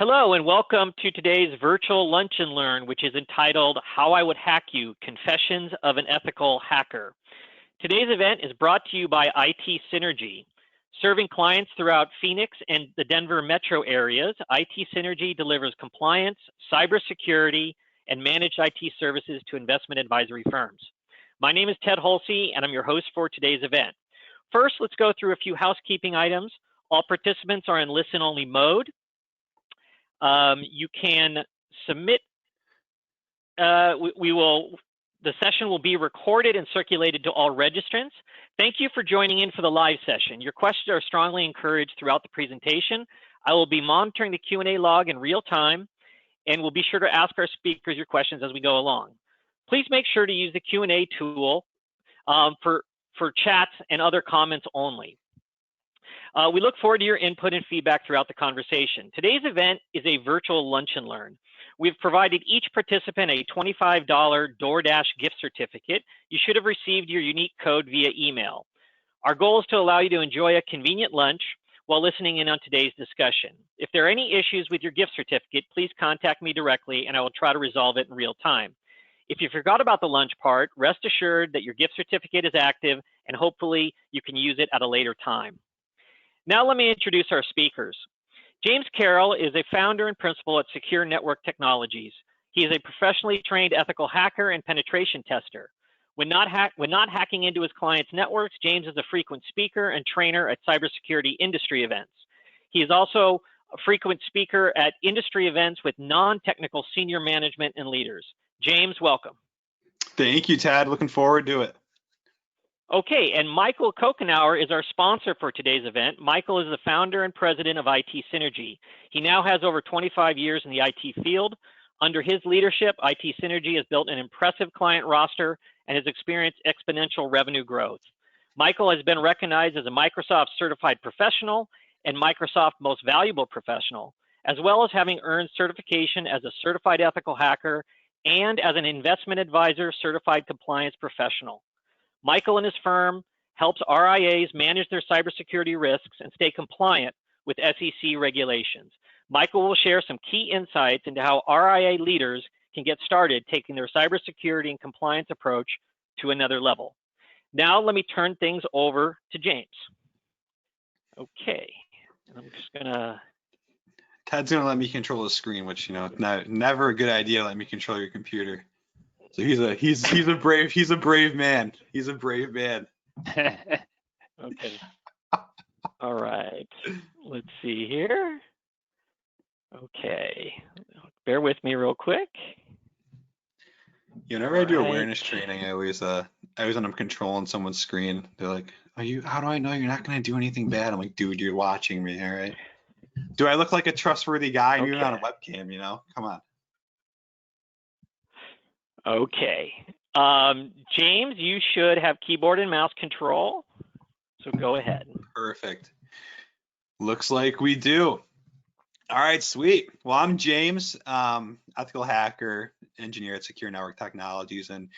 Hello and welcome to today's virtual lunch and learn, which is entitled How I Would Hack You, Confessions of an Ethical Hacker. Today's event is brought to you by itSynergy. Serving clients throughout Phoenix and the Denver metro areas, itSynergy delivers compliance, cybersecurity, and managed IT services to investment advisory firms. My name is Ted Holsey, and I'm your host for today's event. First, let's go through a few housekeeping items. All participants are in listen-only mode. You can submit, the session will be recorded and circulated to all registrants. Thank you for joining in for the live session. Your questions are strongly encouraged throughout the presentation. I will be monitoring the Q&A log in real time, and we'll be sure to ask our speakers your questions as we go along. Please make sure to use the Q&A tool for chats and other comments only. We look forward to your input and feedback throughout the conversation. Today's event is a virtual lunch and learn. We've provided each participant a $25 DoorDash gift certificate. You should have received your unique code via email. Our goal is to allow you to enjoy a convenient lunch while listening in on today's discussion. If there are any issues with your gift certificate, please contact me directly and I will try to resolve it in real time. If you forgot about the lunch part, rest assured that your gift certificate is active and hopefully you can use it at a later time. Now let me introduce our speakers. James Carroll is a founder and principal at Secure Network Technologies. He is a professionally trained ethical hacker and penetration tester. When not hacking into his clients' networks, James is a frequent speaker and trainer at cybersecurity industry events. He is also a frequent speaker at industry events with non-technical senior management and leaders. James, welcome. Thank you, Tad. Looking forward to it. Okay, and Michael Kokenauer is our sponsor for today's event. Michael is the founder and president of itSynergy. He now has over 25 years in the IT field. Under his leadership, itSynergy has built an impressive client roster and has experienced exponential revenue growth. Michael has been recognized as a Microsoft Certified Professional and Microsoft Most Valuable Professional, as well as having earned certification as a Certified Ethical Hacker and as an Investment Advisor Certified Compliance Professional. Michael and his firm helps RIAs manage their cybersecurity risks and stay compliant with SEC regulations. Michael will share some key insights into how RIA leaders can get started taking their cybersecurity and compliance approach to another level. Now let me turn things over to James. Okay, and I'm just gonna. Ted's gonna let me control the screen, which never a good idea. To let me control your computer. So he's a brave man. He's a brave man. Okay. All right. Let's see here. Okay. Bear with me real quick. Whenever I do awareness training, I always end up controlling someone's screen. They're like, how do I know you're not gonna do anything bad? I'm like, dude, you're watching me, all right? Do I look like a trustworthy guy? I'm even on a webcam, come on. Okay. James, you should have keyboard and mouse control. So go ahead. Perfect. Looks like we do. All right, sweet. Well, I'm James, ethical hacker, engineer at Secure Network Technologies. And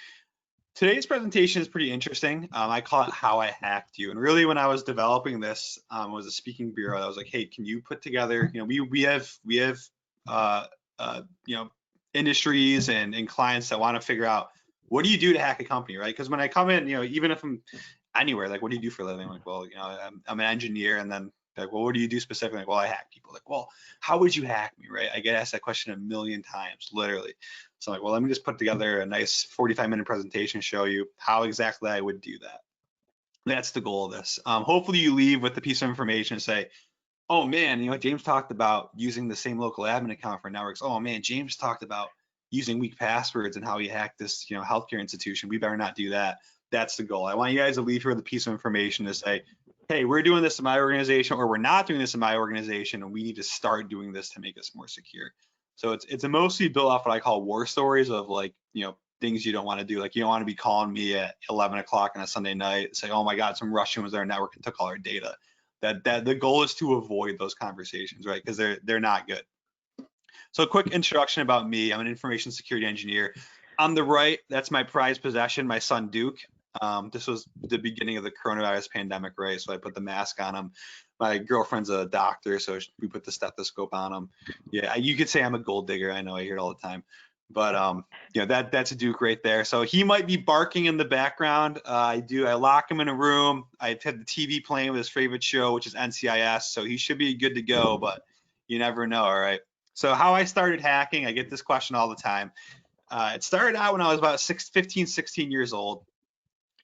today's presentation is pretty interesting. I call it How I Hacked You. And really when I was developing this, it was a speaking bureau. I was like, hey, can you put together, we have industries and clients that want to figure out what do you do to hack a company, right? Because when I come in, even if I'm anywhere, like, what do you do for a living? I'm like, well, I'm an engineer, and then like, well, what do you do specifically? Like, well, I hack people. Like, well, how would you hack me, right? I get asked that question a million times, literally. So I'm like, well, let me just put together a nice 45-minute presentation, show you how exactly I would do that. That's the goal of this. Hopefully you leave with a piece of information and say, oh man, James talked about using the same local admin account for networks. Oh man, James talked about using weak passwords and how he hacked this, healthcare institution. We better not do that. That's the goal. I want you guys to leave here with a piece of information to say, hey, we're doing this in my organization, or we're not doing this in my organization, and we need to start doing this to make us more secure. So it's mostly built off what I call war stories of things you don't want to do. Like, you don't want to be calling me at 11 o'clock on a Sunday night, say, oh my God, some Russian was on our network and took all our data. That the goal is to avoid those conversations, right? Because they're not good. So a quick introduction about me. I'm an information security engineer. On the right, that's my prized possession, my son Duke. This was the beginning of the coronavirus pandemic, right? So I put the mask on him. My girlfriend's a doctor, so we put the stethoscope on him. Yeah, you could say I'm a gold digger. I know, I hear it all the time. But that's a Duke right there. So he might be barking in the background. I lock him in a room. I've had the TV playing with his favorite show, which is NCIS. So he should be good to go, but you never know. All right. So how I started hacking, I get this question all the time. It started out when I was about 15, 16 years old.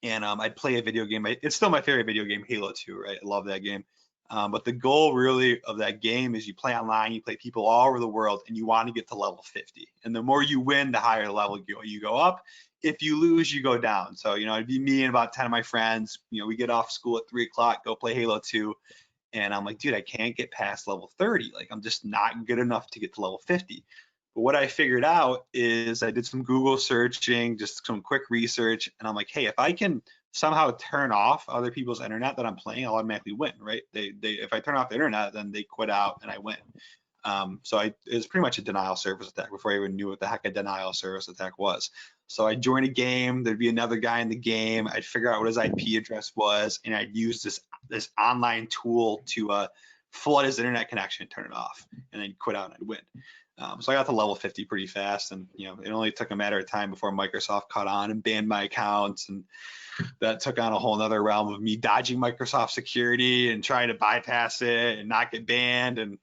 And I'd play a video game. It's still my favorite video game, Halo 2, right? I love that game. But the goal really of that game is you play online, you play people all over the world, and you want to get to level 50. And the more you win, the higher level you go up. If you lose, you go down. So, it'd be me and about 10 of my friends. We get off school at 3 o'clock, go play Halo 2. And I'm like, dude, I can't get past level 30. Like, I'm just not good enough to get to level 50. But what I figured out is I did some Google searching, just some quick research, and I'm like, hey, if I can somehow turn off other people's internet that I'm playing, I'll automatically win, right? If I turn off the internet, then they quit out and I win. So it was pretty much a denial service attack before I even knew what the heck a denial service attack was. So I'd join a game, there'd be another guy in the game, I'd figure out what his IP address was, and I'd use this online tool to flood his internet connection, turn it off, and then quit out and I'd win. So I got to level 50 pretty fast, and it only took a matter of time before Microsoft caught on and banned my accounts, and that took on a whole nother realm of me dodging Microsoft security and trying to bypass it and not get banned and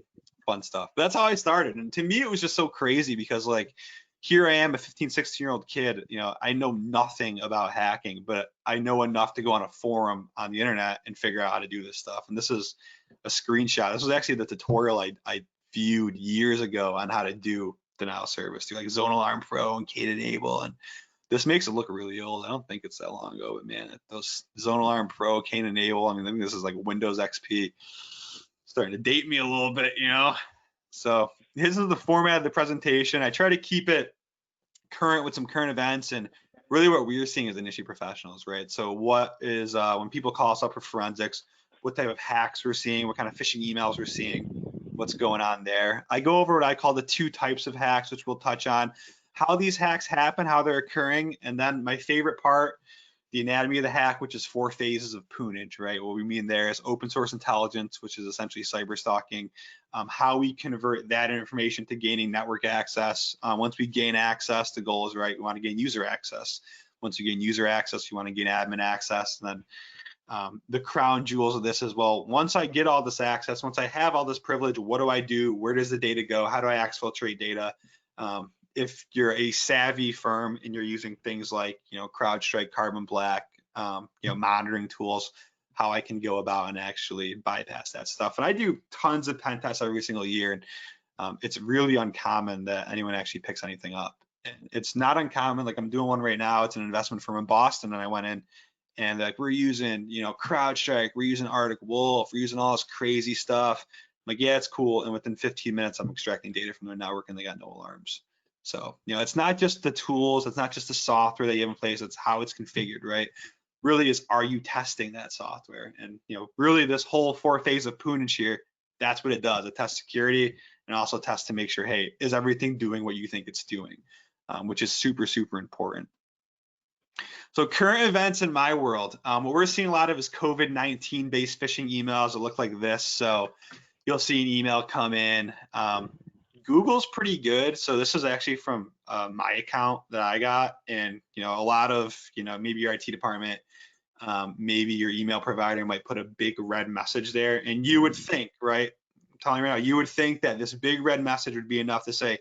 fun stuff. But that's how I started, and to me it was just so crazy because like here I am, a 15, 16-year-old kid. I know nothing about hacking, but I know enough to go on a forum on the internet and figure out how to do this stuff. And this is a screenshot. This was actually the tutorial I viewed years ago on how to do denial service through like Zone Alarm Pro and Kate Enable, and this makes it look really old. I don't think it's that long ago, but man, those Zone Alarm Pro, Kate Enable, I think this is like Windows XP. Starting to date me a little bit, So this is the format of the presentation. I try to keep it current with some current events, and really what we're seeing as industry professionals, right? So what is when people call us up for forensics, what type of hacks we're seeing, what kind of phishing emails we're seeing, what's going on there. I go over what I call the 2 types of hacks, which we'll touch on, how these hacks happen, how they're occurring, and then my favorite part, the anatomy of the hack, which is 4 phases of poonage, right? What we mean there is open source intelligence, which is essentially cyber stalking, how we convert that information to gaining network access. Once we gain access, the goal is, right, we want to gain user access. Once you gain user access, you want to gain admin access. And then the crown jewels of this as well. Once I get all this access, once I have all this privilege, what do I do? Where does the data go? How do I exfiltrate data? If you're a savvy firm and you're using things like, CrowdStrike, Carbon Black, monitoring tools, how I can go about and actually bypass that stuff. And I do tons of pen tests every single year, and it's really uncommon that anyone actually picks anything up. And it's not uncommon. Like I'm doing one right now. It's an investment firm in Boston, and I went in and like we're using, CrowdStrike, we're using Arctic Wolf, we're using all this crazy stuff. I'm like, yeah, it's cool. And within 15 minutes, I'm extracting data from their network, and they got no alarms. So, it's not just the tools, it's not just the software that you have in place, it's how it's configured, right? Really is, are you testing that software? And, really this whole 4 phase of poonage here, that's what it does. It tests security and also tests to make sure, hey, is everything doing what you think it's doing? Which is super, super important. So current events in my world, what we're seeing a lot of is COVID-19 based phishing emails that look like this. So you'll see an email come in. Google's pretty good. So this is actually from my account that I got, and a lot of maybe your IT department, maybe your email provider might put a big red message there, and you would think, right? I'm telling you right now, you would think that this big red message would be enough to say,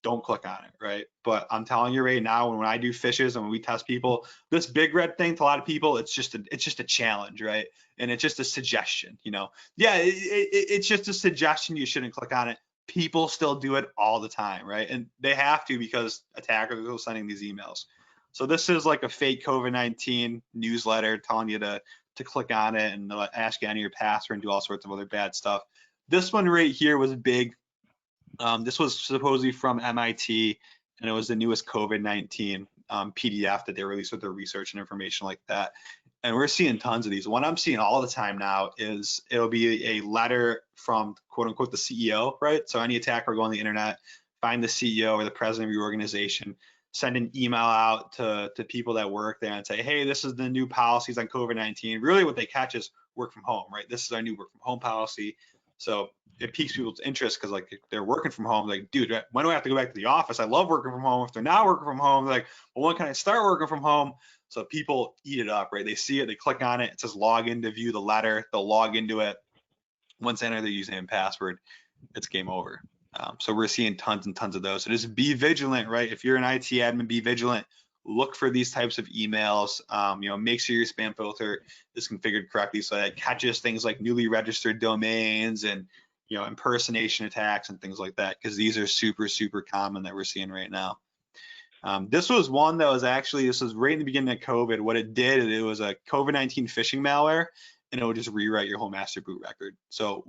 don't click on it, right? But I'm telling you right now, when I do phishes and when we test people, this big red thing to a lot of people, it's just a challenge, right? And it's just a suggestion, Yeah, it's just a suggestion. You shouldn't click on it. People still do it all the time, right? And they have to because attackers are sending these emails. So this is like a fake COVID-19 newsletter telling you to click on it and ask you enter your password and do all sorts of other bad stuff. This one right here was big. This was supposedly from MIT, and it was the newest COVID-19 PDF that they released with their research and information like that. And we're seeing tons of these. One I'm seeing all the time now is it'll be a letter from quote unquote the CEO, right? So any attacker will go on the internet, find the CEO or the president of your organization, send an email out to people that work there and say, hey, this is the new policies on COVID-19. Really what they catch is work from home, right? This is our new work from home policy. So it piques people's interest because like they're working from home. Like, dude, when do I have to go back to the office? I love working from home. If they're not working from home, they're like, well, when can I start working from home? So people eat it up, right? They see it, they click on it. It says log in to view the letter. They'll log into it. Once they enter their username and password, it's game over. So we're seeing tons and tons of those. So just be vigilant, right? If you're an IT admin, be vigilant. Look for these types of emails. Make sure your spam filter is configured correctly so that it catches things like newly registered domains and impersonation attacks and things like that, because these are super, super common that we're seeing right now. This was one that was this was right in the beginning of COVID. What it did, it was a COVID-19 phishing malware, and it would just rewrite your whole master boot record. So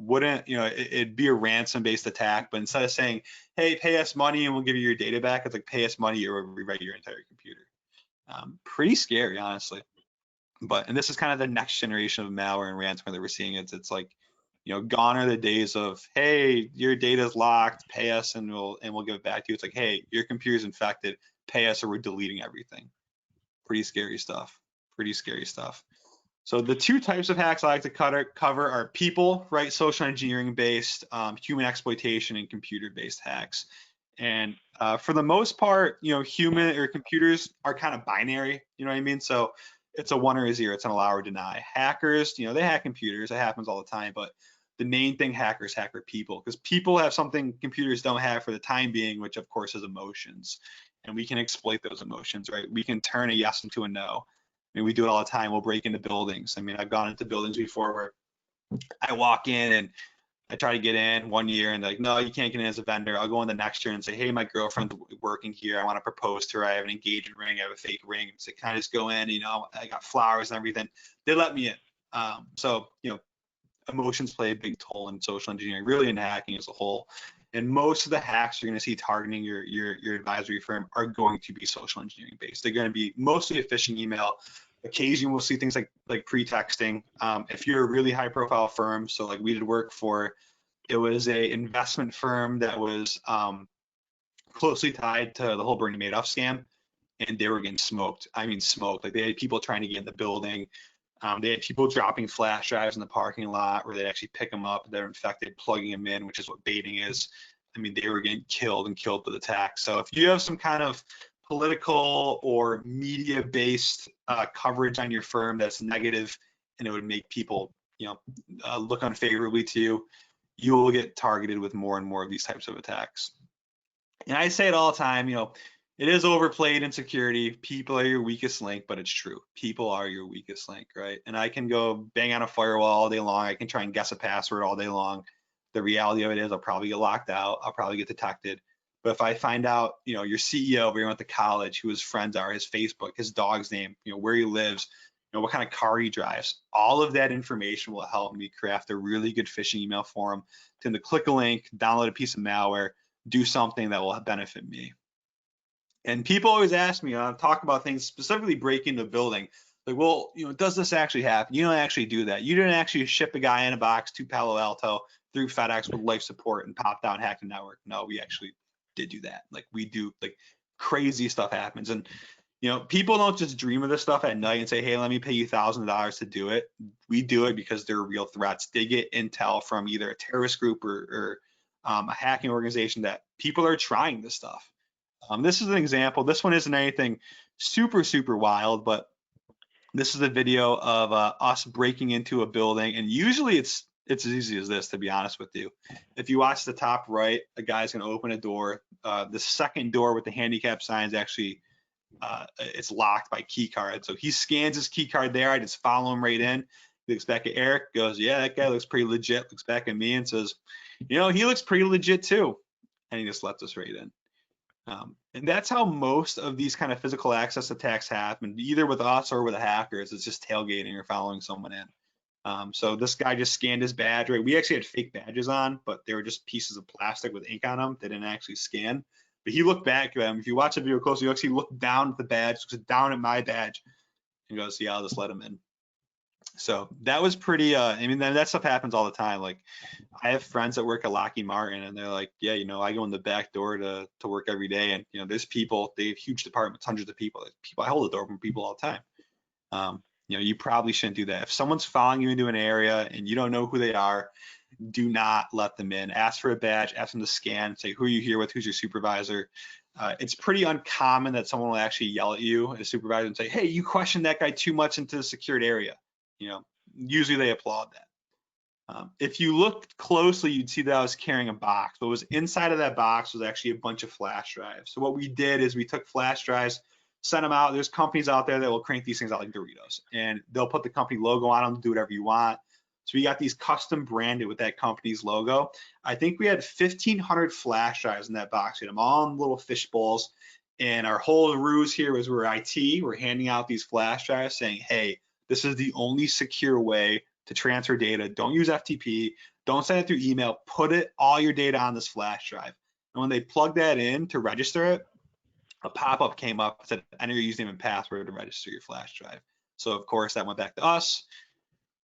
it'd be a ransom-based attack, but instead of saying, hey, pay us money and we'll give you your data back, it's like, pay us money or we'll rewrite your entire computer. Pretty scary, honestly. And this is kind of the next generation of malware and ransomware that we're seeing. It's like, gone are the days of, hey, your data's locked, pay us and we'll give it back to you. It's like, hey, your computer's infected, pay us or we're deleting everything. Pretty scary stuff. Pretty scary stuff. So the two types of hacks I like to cover are people, right? Social engineering based, human exploitation, and computer based hacks. And for the most part, human or computers are kind of binary, you know what I mean? So it's a 1 or a 0, it's an allow or deny. Hackers, they hack computers, it happens all the time, but the main thing hackers hack are people, because people have something computers don't have for the time being, which of course is emotions. And we can exploit those emotions, right? We can turn a yes into a no. I mean, we do it all the time. We'll break into buildings. I mean, I've gone into buildings before where I walk in and I try to get in one year and they're like, no, you can't get in as a vendor. I'll go in the next year and say, hey, my girlfriend's working here. I want to propose to her. I have an engagement ring. I have a fake ring. So can I just go in? I got flowers and everything. They let me in. Emotions play a big toll in social engineering, really in hacking as a whole. And most of the hacks you're going to see targeting your advisory firm are going to be social engineering based. They're going to be mostly a phishing email. Occasionally we'll see things like pre-texting. If you're a really high profile firm, so like we did work for, it was a investment firm that was closely tied to the whole Bernie Madoff scam, and they were getting smoked. I mean, smoked. Like they had people trying to get in the building. They had people dropping flash drives in the parking lot where they'd actually pick them up, they're infected, plugging them in, which is what baiting is. I mean, they were getting killed with attacks. So if you have some kind of political or media-based coverage on your firm that's negative and it would make people, look unfavorably to you, you will get targeted with more and more of these types of attacks. And I say it all the time, it is overplayed in security. People are your weakest link, but it's true. People are your weakest link, right? And I can go bang on a firewall all day long. I can try and guess a password all day long. The reality of it is I'll probably get locked out. I'll probably get detected. But if I find out, your CEO, where he went to college, who his friends are, his Facebook, his dog's name, where he lives, what kind of car he drives, all of that information will help me craft a really good phishing email for him to click a link, download a piece of malware, do something that will benefit me. And people always ask me, talk about things, specifically breaking into a building. Like, well, does this actually happen? You don't actually do that. You didn't actually ship a guy in a box to Palo Alto through FedEx with life support and pop down hack the network. No, we actually did do that. Like we do, like crazy stuff happens. And, people don't just dream of this stuff at night and say, hey, let me pay you $1,000 to do it. We do it because they're real threats. They get intel from either a terrorist group or a hacking organization that people are trying this stuff. This is an example. This one isn't anything super, super wild, but this is a video of us breaking into a building. And usually it's as easy as this, to be honest with you. If you watch the top right, a guy's going to open a door. The second door with the handicap sign is actually, it's locked by key card. So he scans his key card there. I just follow him right in. He looks back at Eric, goes, yeah, that guy looks pretty legit. Looks back at me and says, he looks pretty legit too. And he just lets us right in. And that's how most of these kind of physical access attacks happen, either with us or with the hackers. It's just tailgating or following someone in. So this guy just scanned his badge, right? We actually had fake badges on, but they were just pieces of plastic with ink on them. They didn't actually scan. But he looked back at him. If you watch the video closely, you actually look down at the badge, looks down at my badge, and goes, yeah, I'll just let him in. So that was pretty, I mean, that stuff happens all the time. Like I have friends that work at Lockheed Martin and they're like, yeah, I go in the back door to work every day. And, there's people, they have huge departments, hundreds of people. I hold the door from people all the time. You probably shouldn't do that. If someone's following you into an area and you don't know who they are, do not let them in. Ask for a badge, ask them to scan, say, who are you here with? Who's your supervisor? It's pretty uncommon that someone will actually yell at you as a supervisor and say, hey, you questioned that guy too much into the secured area. Usually they applaud that. If you looked closely, you'd see that I was carrying a box. What was inside of that box was actually a bunch of flash drives. So what we did is we took flash drives, sent them out. There's companies out there that will crank these things out like Doritos, and they'll put the company logo on them, do whatever you want. So we got these custom branded with that company's logo. I think we had 1,500 flash drives in that box. We had them all in little fish bowls. And our whole ruse here was we're IT. We're handing out these flash drives saying, hey, this is the only secure way to transfer data. Don't use FTP. Don't send it through email. Put all your data on this flash drive. And when they plugged that in to register it, a pop-up came up that said, enter your username and password to register your flash drive. So of course that went back to us.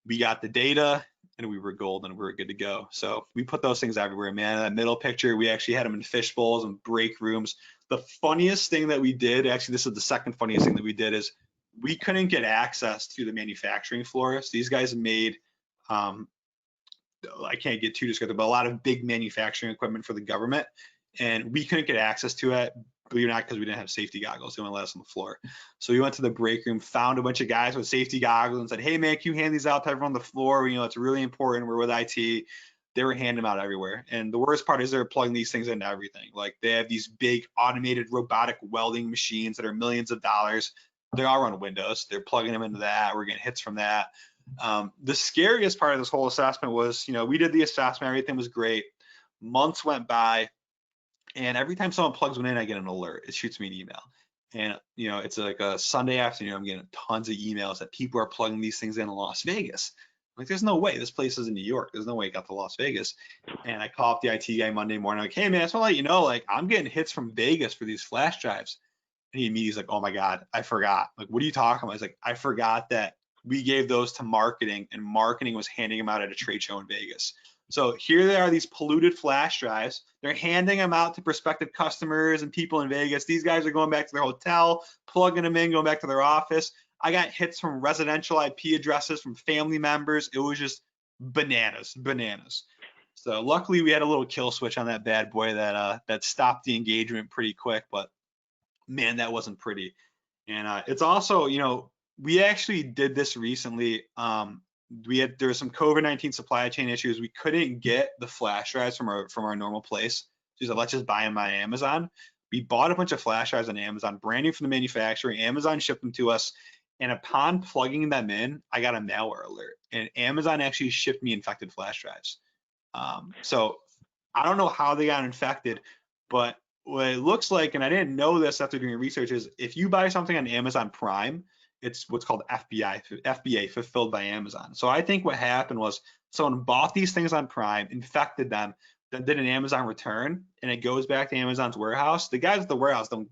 We got the data and we were golden. We were good to go. So we put those things everywhere, man. That middle picture, we actually had them in fish bowls and break rooms. The funniest thing that we did, actually, this is the second funniest thing that we did, is we couldn't get access to the manufacturing floor. So these guys made, I can't get too descriptive, but a lot of big manufacturing equipment for the government. And we couldn't get access to it, believe it or not, because we didn't have safety goggles. They wouldn't let us on the floor. So we went to the break room, found a bunch of guys with safety goggles and said, hey, man, can you hand these out to everyone on the floor? It's really important. We're with IT. They were handing them out everywhere. And the worst part is they're plugging these things into everything. Like they have these big automated robotic welding machines that are millions of dollars. They all run Windows. They're plugging them into that. We're getting hits from that. The scariest part of this whole assessment was, we did the assessment. Everything was great. Months went by. And every time someone plugs one in, I get an alert. It shoots me an email. And, it's like a Sunday afternoon. I'm getting tons of emails that people are plugging these things in Las Vegas. Like, there's no way. This place is in New York. There's no way it got to Las Vegas. And I call up the IT guy Monday morning. Like, hey, man, I just want to let you know, like, I'm getting hits from Vegas for these flash drives. And he's like, oh, my God, I forgot. Like, what are you talking about? I was like, I forgot that we gave those to marketing, and marketing was handing them out at a trade show in Vegas. So here they are, these polluted flash drives. They're handing them out to prospective customers and people in Vegas. These guys are going back to their hotel, plugging them in, going back to their office. I got hits from residential IP addresses from family members. It was just bananas. So luckily we had a little kill switch on that bad boy that stopped the engagement pretty quick, but man, that wasn't pretty. And it's also, we actually did this recently. There was some COVID-19 supply chain issues. We couldn't get the flash drives from our normal place. So let's just buy them on Amazon. We bought a bunch of flash drives on Amazon, brand new from the manufacturer. Amazon shipped them to us. And upon plugging them in, I got a malware alert. And Amazon actually shipped me infected flash drives. So I don't know how they got infected, but what it looks like, and I didn't know this after doing research, is if you buy something on Amazon Prime, it's what's called FBA, fulfilled by Amazon. So I think what happened was someone bought these things on Prime, infected them, then did an Amazon return, and it goes back to Amazon's warehouse. The guys at the warehouse don't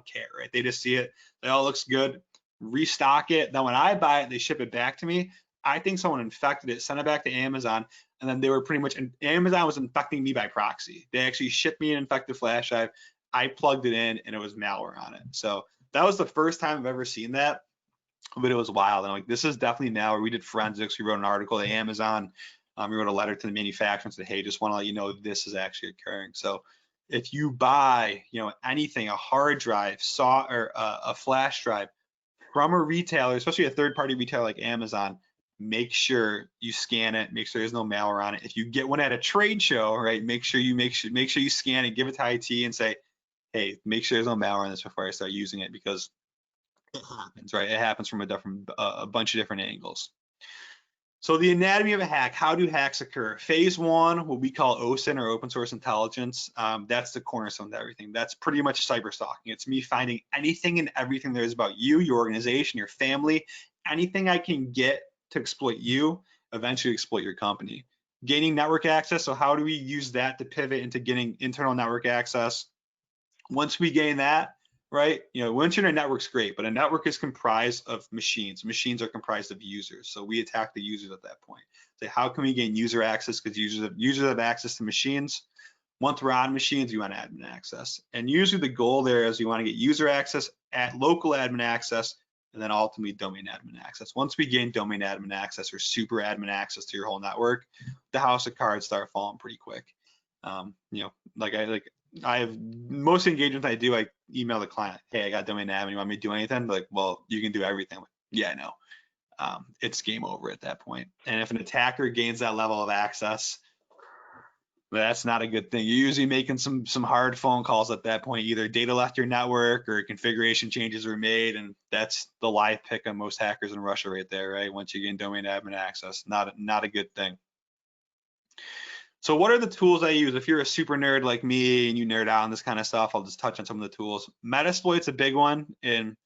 care, right? They just see it, it all looks good, restock it. Then when I buy it, they ship it back to me. I think someone infected it, sent it back to Amazon, and then they were pretty much, Amazon was infecting me by proxy. They actually shipped me an infected flash drive. I plugged it in and it was malware on it. So that was the first time I've ever seen that, but it was wild. And I'm like, this is definitely malware. We did forensics. We wrote an article to Amazon. We wrote a letter to the manufacturer and said, hey, just want to let you know this is actually occurring. So if you buy, anything, a hard drive, or a flash drive from a retailer, especially a third-party retailer like Amazon, make sure you scan it, make sure there's no malware on it. If you get one at a trade show, right, make sure you scan it, give it to IT and say, hey, make sure there's no malware on this before I start using it, because it happens, right? It happens from a bunch of different angles. So the anatomy of a hack, how do hacks occur? Phase one, what we call OSINT, or open source intelligence, that's the cornerstone to everything. That's pretty much cyber stalking. It's me finding anything and everything there is about you, your organization, your family, anything I can get to exploit you, eventually exploit your company. Gaining network access, so how do we use that to pivot into getting internal network access? Once we gain that, right? Once you're in a network's great, but a network is comprised of machines. Machines are comprised of users. So we attack the users at that point. Say, how can we gain user access? Because users have access to machines. Once we're on machines, you want admin access. And usually the goal there is you want to get user access, at local admin access, and then ultimately domain admin access. Once we gain domain admin access or super admin access to your whole network, the house of cards start falling pretty quick. I have most engagements I do, I email the client, hey, I got domain admin, you want me to do anything? Like, well, you can do everything. Like, yeah, I know. It's game over at that point. And if an attacker gains that level of access, that's not a good thing. You're usually making some hard phone calls at that point. Either data left your network or configuration changes were made, and that's the live pick on most hackers in Russia right there, right? Once you gain domain admin access, not a good thing. So what are the tools I use? If you're a super nerd like me and you nerd out on this kind of stuff, I'll just touch on some of the tools. Metasploit's a big one, and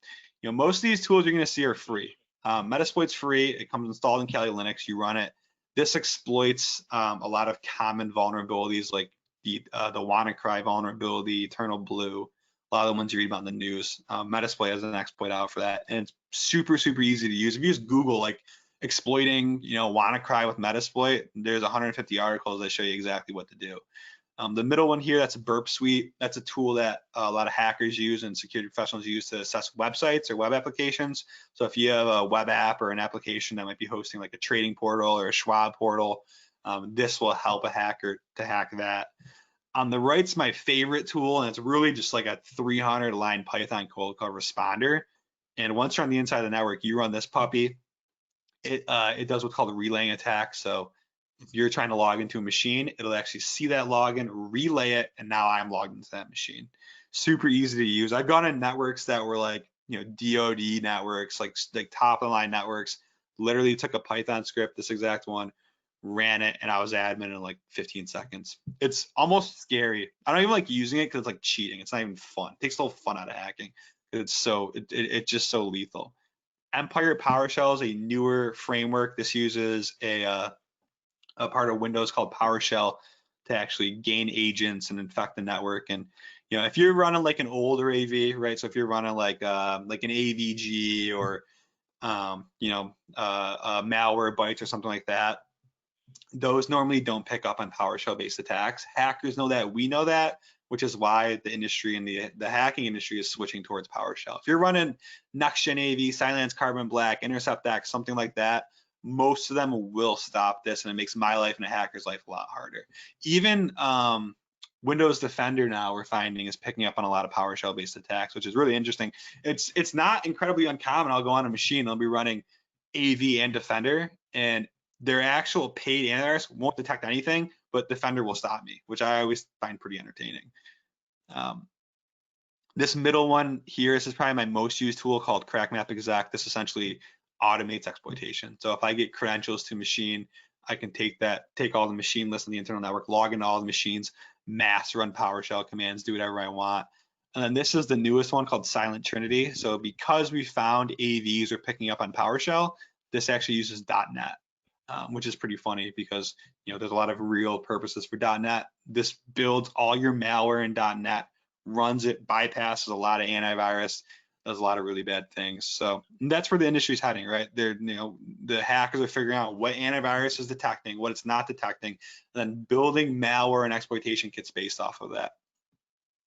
most of these tools you're going to see are free. Metasploit's free. It comes installed in Kali Linux. You run it. This exploits a lot of common vulnerabilities like the WannaCry vulnerability, Eternal Blue, a lot of the ones you read about in the news. Metasploit has an exploit out for that, and it's super easy to use. If you just Google like exploiting, WannaCry with Metasploit, there's 150 articles that show you exactly what to do. The middle one here, that's a Burp Suite. That's a tool that a lot of hackers use and security professionals use to assess websites or web applications. So if you have a web app or an application that might be hosting like a trading portal or a Schwab portal, this will help a hacker to hack that. On the right's my favorite tool, and it's really just like a 300-line Python code called Responder. And once you're on the inside of the network, you run this puppy. It does what's called a relaying attack. So if you're trying to log into a machine, it'll actually see that login, relay it, and now I'm logged into that machine. Super easy to use. I've gone in networks that were like, DoD networks, like top of the line networks, literally took a Python script, this exact one, ran it, and I was admin in like 15 seconds. It's almost scary. I don't even like using it because it's like cheating. It's not even fun. It takes the whole fun out of hacking. It's just so lethal. Empire PowerShell is a newer framework. This uses a part of Windows called PowerShell to actually gain agents and infect the network. And if you're running like an older AV, right? So if you're running like an AVG or malware bytes or something like that, those normally don't pick up on PowerShell-based attacks. Hackers know that. We know that, which is why the industry and the hacking industry is switching towards PowerShell. If you're running next-gen AV, Cylance, Carbon Black, Intercept X, something like that, most of them will stop this, and it makes my life and a hacker's life a lot harder. Even Windows Defender now we're finding is picking up on a lot of PowerShell-based attacks, which is really interesting. It's not incredibly uncommon. I'll go on a machine, I'll be running AV and Defender, and their actual paid antivirus won't detect anything, but Defender will stop me, which I always find pretty entertaining. This middle one here, this is probably my most used tool called CrackMap Exec. This essentially automates exploitation. So if I get credentials to a machine, I can take all the machine lists on the internal network, log into all the machines, mass run PowerShell commands, do whatever I want. And then this is the newest one called Silent Trinity. So because we found AVs are picking up on PowerShell, this actually uses .NET. Which is pretty funny because there's a lot of real purposes for .NET. This builds all your malware in .NET, runs it, bypasses a lot of antivirus, does a lot of really bad things. So that's where the industry's heading, right? The hackers are figuring out what antivirus is detecting, what it's not detecting, and then building malware and exploitation kits based off of that.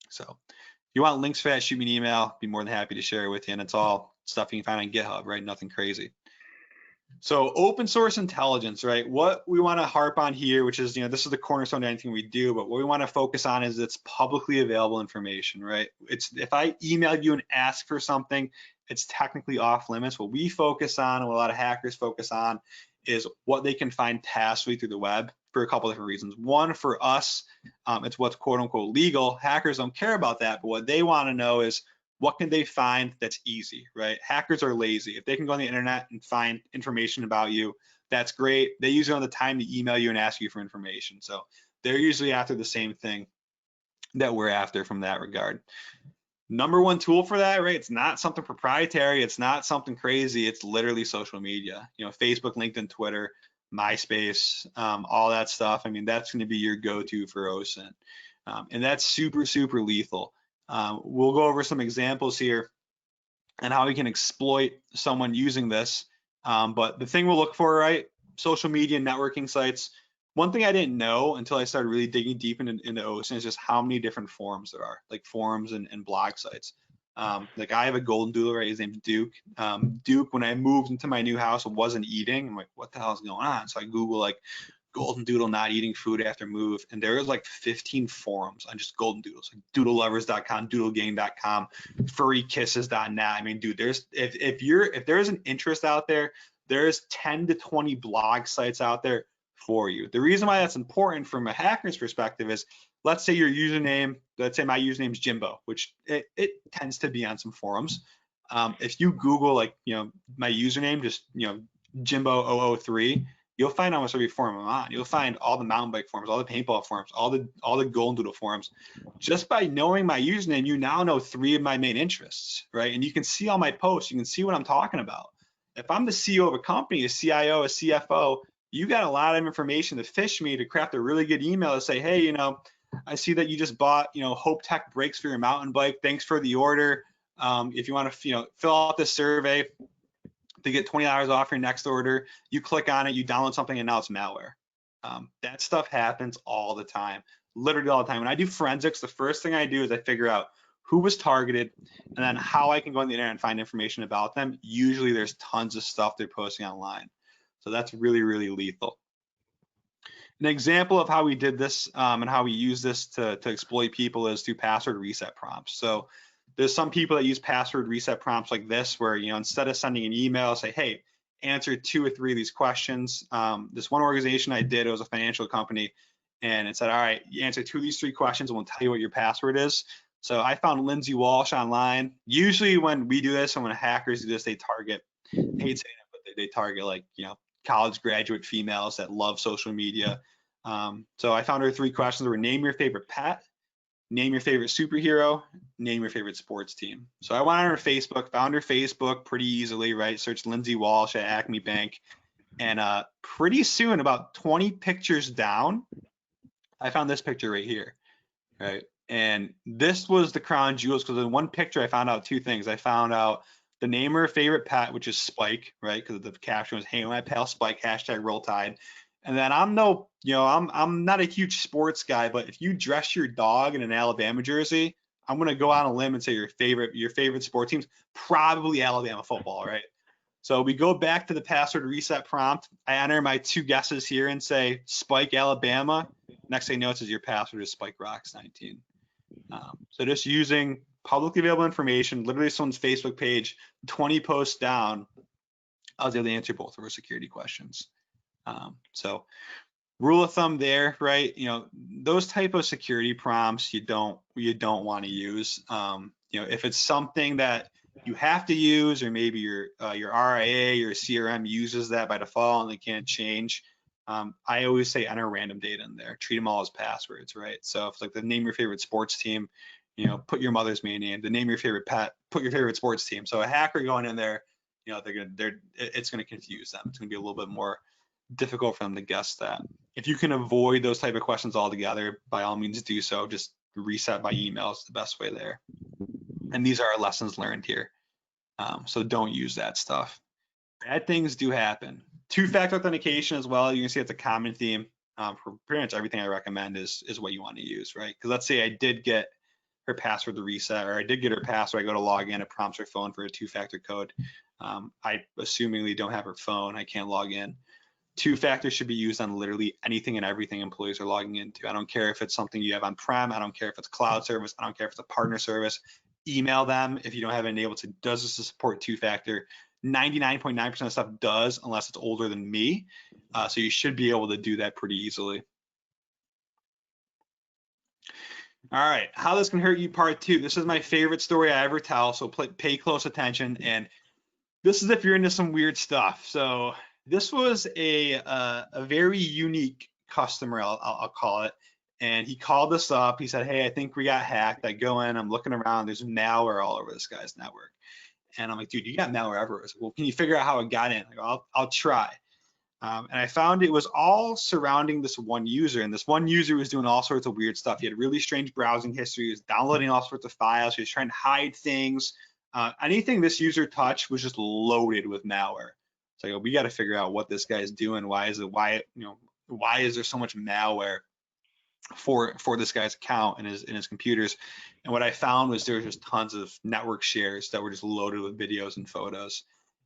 So if you want links for that, shoot me an email. I'd be more than happy to share it with you. And it's all stuff you can find on GitHub, right? Nothing crazy. So open source intelligence, right? What we want to harp on here, which is, this is the cornerstone of anything we do, but what we want to focus on is it's publicly available information, right? If I email you and ask for something, it's technically off limits. What we focus on, and what a lot of hackers focus on, is what they can find passively through the web for a couple different reasons. One, for us, it's what's quote unquote legal. Hackers don't care about that, but what they want to know is, what can they find that's easy, right? Hackers are lazy. If they can go on the internet and find information about you, that's great. They usually don't have the time to email you and ask you for information. So they're usually after the same thing that we're after from that regard. Number one tool for that, right? It's not something proprietary. It's not something crazy. It's literally social media. Facebook, LinkedIn, Twitter, MySpace, all that stuff. I mean, that's going to be your go-to for OSINT. And that's super lethal. We'll go over some examples here and how we can exploit someone using this. But the thing we'll look for, right? Social media networking sites. One thing I didn't know until I started really digging deep into OCIE is just how many different forums there are, like forums and blog sites. Like I have a golden doodle, right? His name's Duke. Duke, when I moved into my new house, wasn't eating. I'm like, what the hell is going on? So I Google like golden doodle not eating food after move, and there was like 15 forums on just golden doodles, like doodlelovers.com, doodlegang.com, furrykisses.net. I mean, dude, there's if there's an interest out there, there's 10 to 20 blog sites out there for you. The reason why that's important from a hacker's perspective is, let's say your username, let's say my username is Jimbo, which it tends to be on some forums. If you Google like, my username, just, Jimbo003, you'll find almost every forum I'm on. You'll find all the mountain bike forums, all the paintball forums, all the golden doodle forums. Just by knowing my username, you now know 3 of my main interests, right? And you can see all my posts. You can see what I'm talking about. If I'm the CEO of a company, a CIO, a CFO, you got a lot of information to fish me to craft a really good email to say, hey, I see that you just bought, Hope Tech brakes for your mountain bike. Thanks for the order. If you want to, fill out this survey to get $20 off your next order, you click on it, you download something, and now it's malware. That stuff happens all the time, literally all the time. When I do forensics, the first thing I do is I figure out who was targeted and then how I can go on the internet and find information about them. Usually there's tons of stuff they're posting online. So that's really, really lethal. An example of how we did this and how we use this to exploit people is through password reset prompts. So there's some people that use password reset prompts like this, where, instead of sending an email, say, hey, answer 2 or 3 of these questions. This one organization I did, it was a financial company, and it said, all right, you answer 2 of these 3 questions and we'll tell you what your password is. So I found Lindsay Walsh online. Usually when we do this and when hackers do this, they target, I hate saying it, but they target like, college graduate females that love social media. So I found her 3 questions were: name your favorite pet, name your favorite superhero, name your favorite sports team. So I went on her Facebook, found her Facebook pretty easily, right? Searched Lindsay Walsh at Acme Bank. And pretty soon, about 20 pictures down, I found this picture right here, right? And this was the crown jewels, because in one picture, I found out 2 things. I found out the name of her favorite pet, which is Spike, right? Because the caption was, hey, my pal Spike, hashtag Roll Tide. And then I'm not a huge sports guy, but if you dress your dog in an Alabama jersey, I'm gonna go on a limb and say your favorite sport team's probably Alabama football, right? So we go back to the password reset prompt. I enter my 2 guesses here and say Spike Alabama. Next thing you know, it says your password is Spike Rocks 19. So just using publicly available information, literally someone's Facebook page, 20 posts down, I was able to answer both of our security questions. So rule of thumb there, right? Those type of security prompts you don't want to use. If it's something that you have to use, or maybe your RIA, your CRM uses that by default and they can't change, I always say enter random data in there. Treat them all as passwords, right? So if it's like the name your favorite sports team, put your mother's maiden name. The name your favorite pet, put your favorite sports team. So a hacker going in there, it's gonna confuse them. It's gonna be a little bit more difficult for them to guess that. If you can avoid those type of questions altogether, by all means do so. Just reset by email is the best way there. And these are our lessons learned here. So don't use that stuff. Bad things do happen. 2-factor authentication as well. You can see it's a common theme for pretty much everything I recommend is what you want to use, right? Because let's say I did get her password to reset, or I did get her password, I go to log in, it prompts her phone for a 2-factor code. I assumingly don't have her phone, I can't log in. 2-factor should be used on literally anything and everything employees are logging into. I don't care if it's something you have on-prem, I don't care if it's cloud service, I don't care if it's a partner service. Email them if you don't have it enabled to, does this support 2-factor? 99.9% of stuff does, unless it's older than me. So you should be able to do that pretty easily. All right, how this can hurt you, part 2. This is my favorite story I ever tell, so pay close attention. And this is if you're into some weird stuff. So this was a very unique customer, I'll call it. And he called us up. He said, hey, I think we got hacked. I go in, I'm looking around, there's malware all over this guy's network. And I'm like, dude, you got malware everywhere. Like, well, can you figure out how it got in? Like, I'll try. And I found it was all surrounding this one user, and this one user was doing all sorts of weird stuff. He had really strange browsing history. He was downloading all sorts of files. He was trying to hide things. Anything this user touched was just loaded with malware. It's like, we got to figure out what this guy's doing. Why is there so much malware for this guy's account in his computers? And what I found was there was just tons of network shares that were just loaded with videos and photos.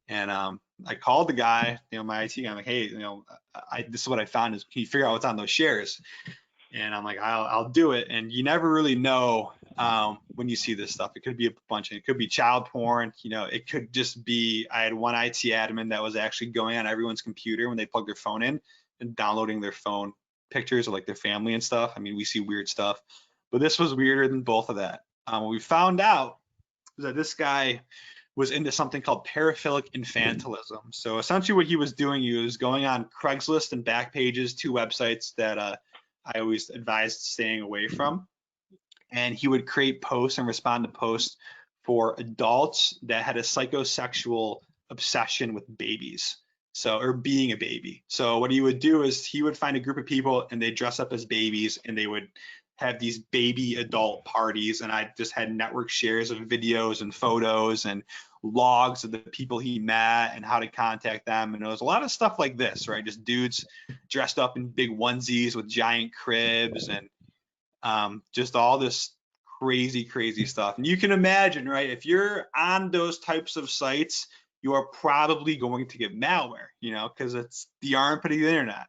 And I called the guy, my IT guy. I'm like, hey, this is what I found. Is can you figure out what's on those shares? And I'm like, I'll do it. And you never really know when you see this stuff. It could be a bunch of, it could be child porn. It could just be, I had one IT admin that was actually going on everyone's computer when they plug their phone in and downloading their phone pictures of like their family and stuff. I mean, we see weird stuff, but this was weirder than both of that. What we found out was that this guy was into something called paraphilic infantilism. So essentially what he was doing, he was going on Craigslist and Backpages, two websites that I always advised staying away from. And he would create posts and respond to posts for adults that had a psychosexual obsession with babies. Or being a baby. So what he would do is he would find a group of people and they dress up as babies and they would have these baby adult parties, and I just had network shares of videos and photos and logs of the people he met and how to contact them. And it was a lot of stuff like this, right? Just dudes dressed up in big onesies with giant cribs and just all this crazy stuff. And you can imagine, right? If you're on those types of sites, you are probably going to get malware, because it's the armpit of the internet.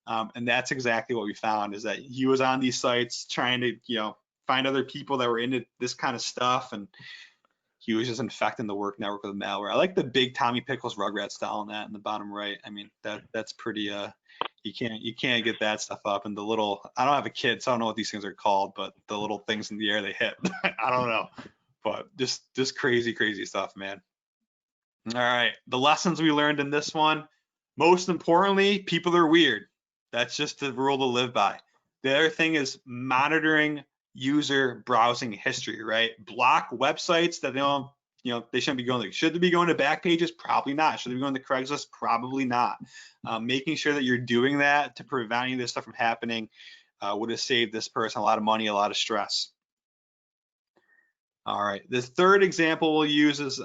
And that's exactly what we found, is that he was on these sites trying to, find other people that were into this kind of stuff, and he was just infecting the work network with malware. I like the big Tommy Pickles Rugrats style on that in the bottom right. I mean, that's pretty. You can't get that stuff up. And the little, I don't have a kid, so I don't know what these things are called, but the little things in the air they hit, I don't know, but just crazy stuff, man. All right, the lessons we learned in this one. Most importantly, people are weird. That's just the rule to live by. The other thing is monitoring user browsing history, right? Block websites that they shouldn't be going to. Should they be going to Backpages? Probably not. Should they be going to Craigslist? Probably not. Making sure that you're doing that to prevent any of this stuff from happening would have saved this person a lot of money, a lot of stress. All right, the third example we'll use is,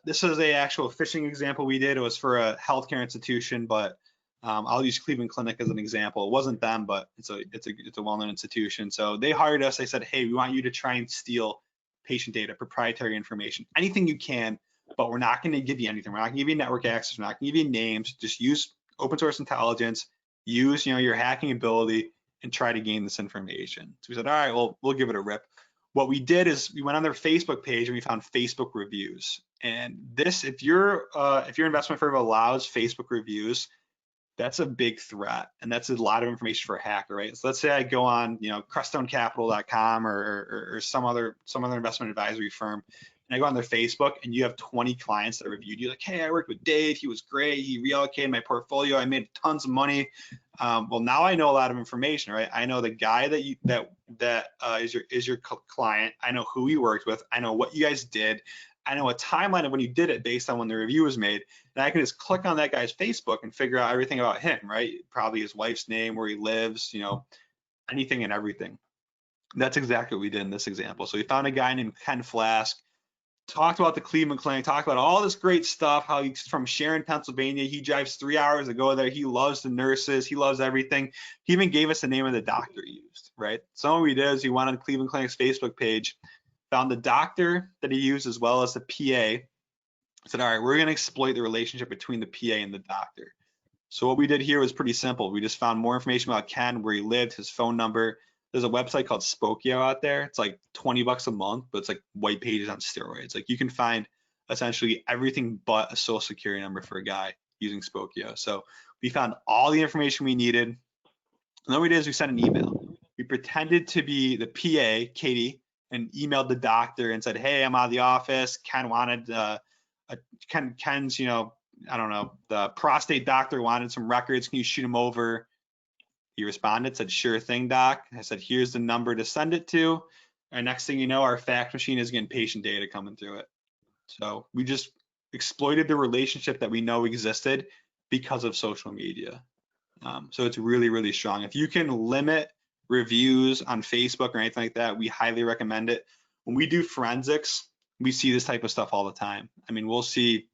this is a actual phishing example we did. It was for a healthcare institution, but I'll use Cleveland Clinic as an example. It wasn't them, but it's a well-known institution. So they hired us. They said, hey, we want you to try and steal patient data, proprietary information, anything you can, but we're not going to give you anything. We're not going to give you network access. We're not going to give you names. Just use open source intelligence, use your hacking ability, and try to gain this information. So we said, all right, well, we'll give it a rip. What we did is we went on their Facebook page and we found Facebook reviews. And this, if your investment firm allows Facebook reviews, that's a big threat, and that's a lot of information for a hacker, right? So let's say I go on, creststonecapital.com or some other investment advisory firm, and I go on their Facebook, and you have 20 clients that reviewed you, like, hey, I worked with Dave, he was great, he reallocated my portfolio, I made tons of money. Well, now I know a lot of information, right? I know the guy that is your client. I know who he worked with. I know what you guys did. I know a timeline of when you did it based on when the review was made. And I can just click on that guy's Facebook and figure out everything about him, right? Probably his wife's name, where he lives, anything and everything. That's exactly what we did in this example. So we found a guy named Ken Flask, talked about the Cleveland Clinic, talked about all this great stuff, how he's from Sharon, Pennsylvania. He drives 3 hours to go there. He loves the nurses. He loves everything. He even gave us the name of the doctor he used, right? So what we did is we went on Cleveland Clinic's Facebook page, found the doctor that he used as well as the PA. Said, all right, we're going to exploit the relationship between the PA and the doctor. So what we did here was pretty simple. We just found more information about Ken, where he lived, his phone number. There's a website called Spokio out there. It's like $20 a month, but it's like white pages on steroids. Like you can find essentially everything but a social security number for a guy using Spokio. So we found all the information we needed. And then what we did is we sent an email. We pretended to be the PA, Katie, and emailed the doctor and said, hey, I'm out of the office. Ken wanted, Ken's, I don't know, the prostate doctor wanted some records. Can you shoot him over? He responded, said, sure thing, doc. I said, here's the number to send it to. And next thing you know, our fax machine is getting patient data coming through it. So we just exploited the relationship that we know existed because of social media. So it's really, really strong. If you can limit reviews on Facebook or anything like that, we highly recommend it. When we do forensics, we see this type of stuff all the time. I mean, we'll see,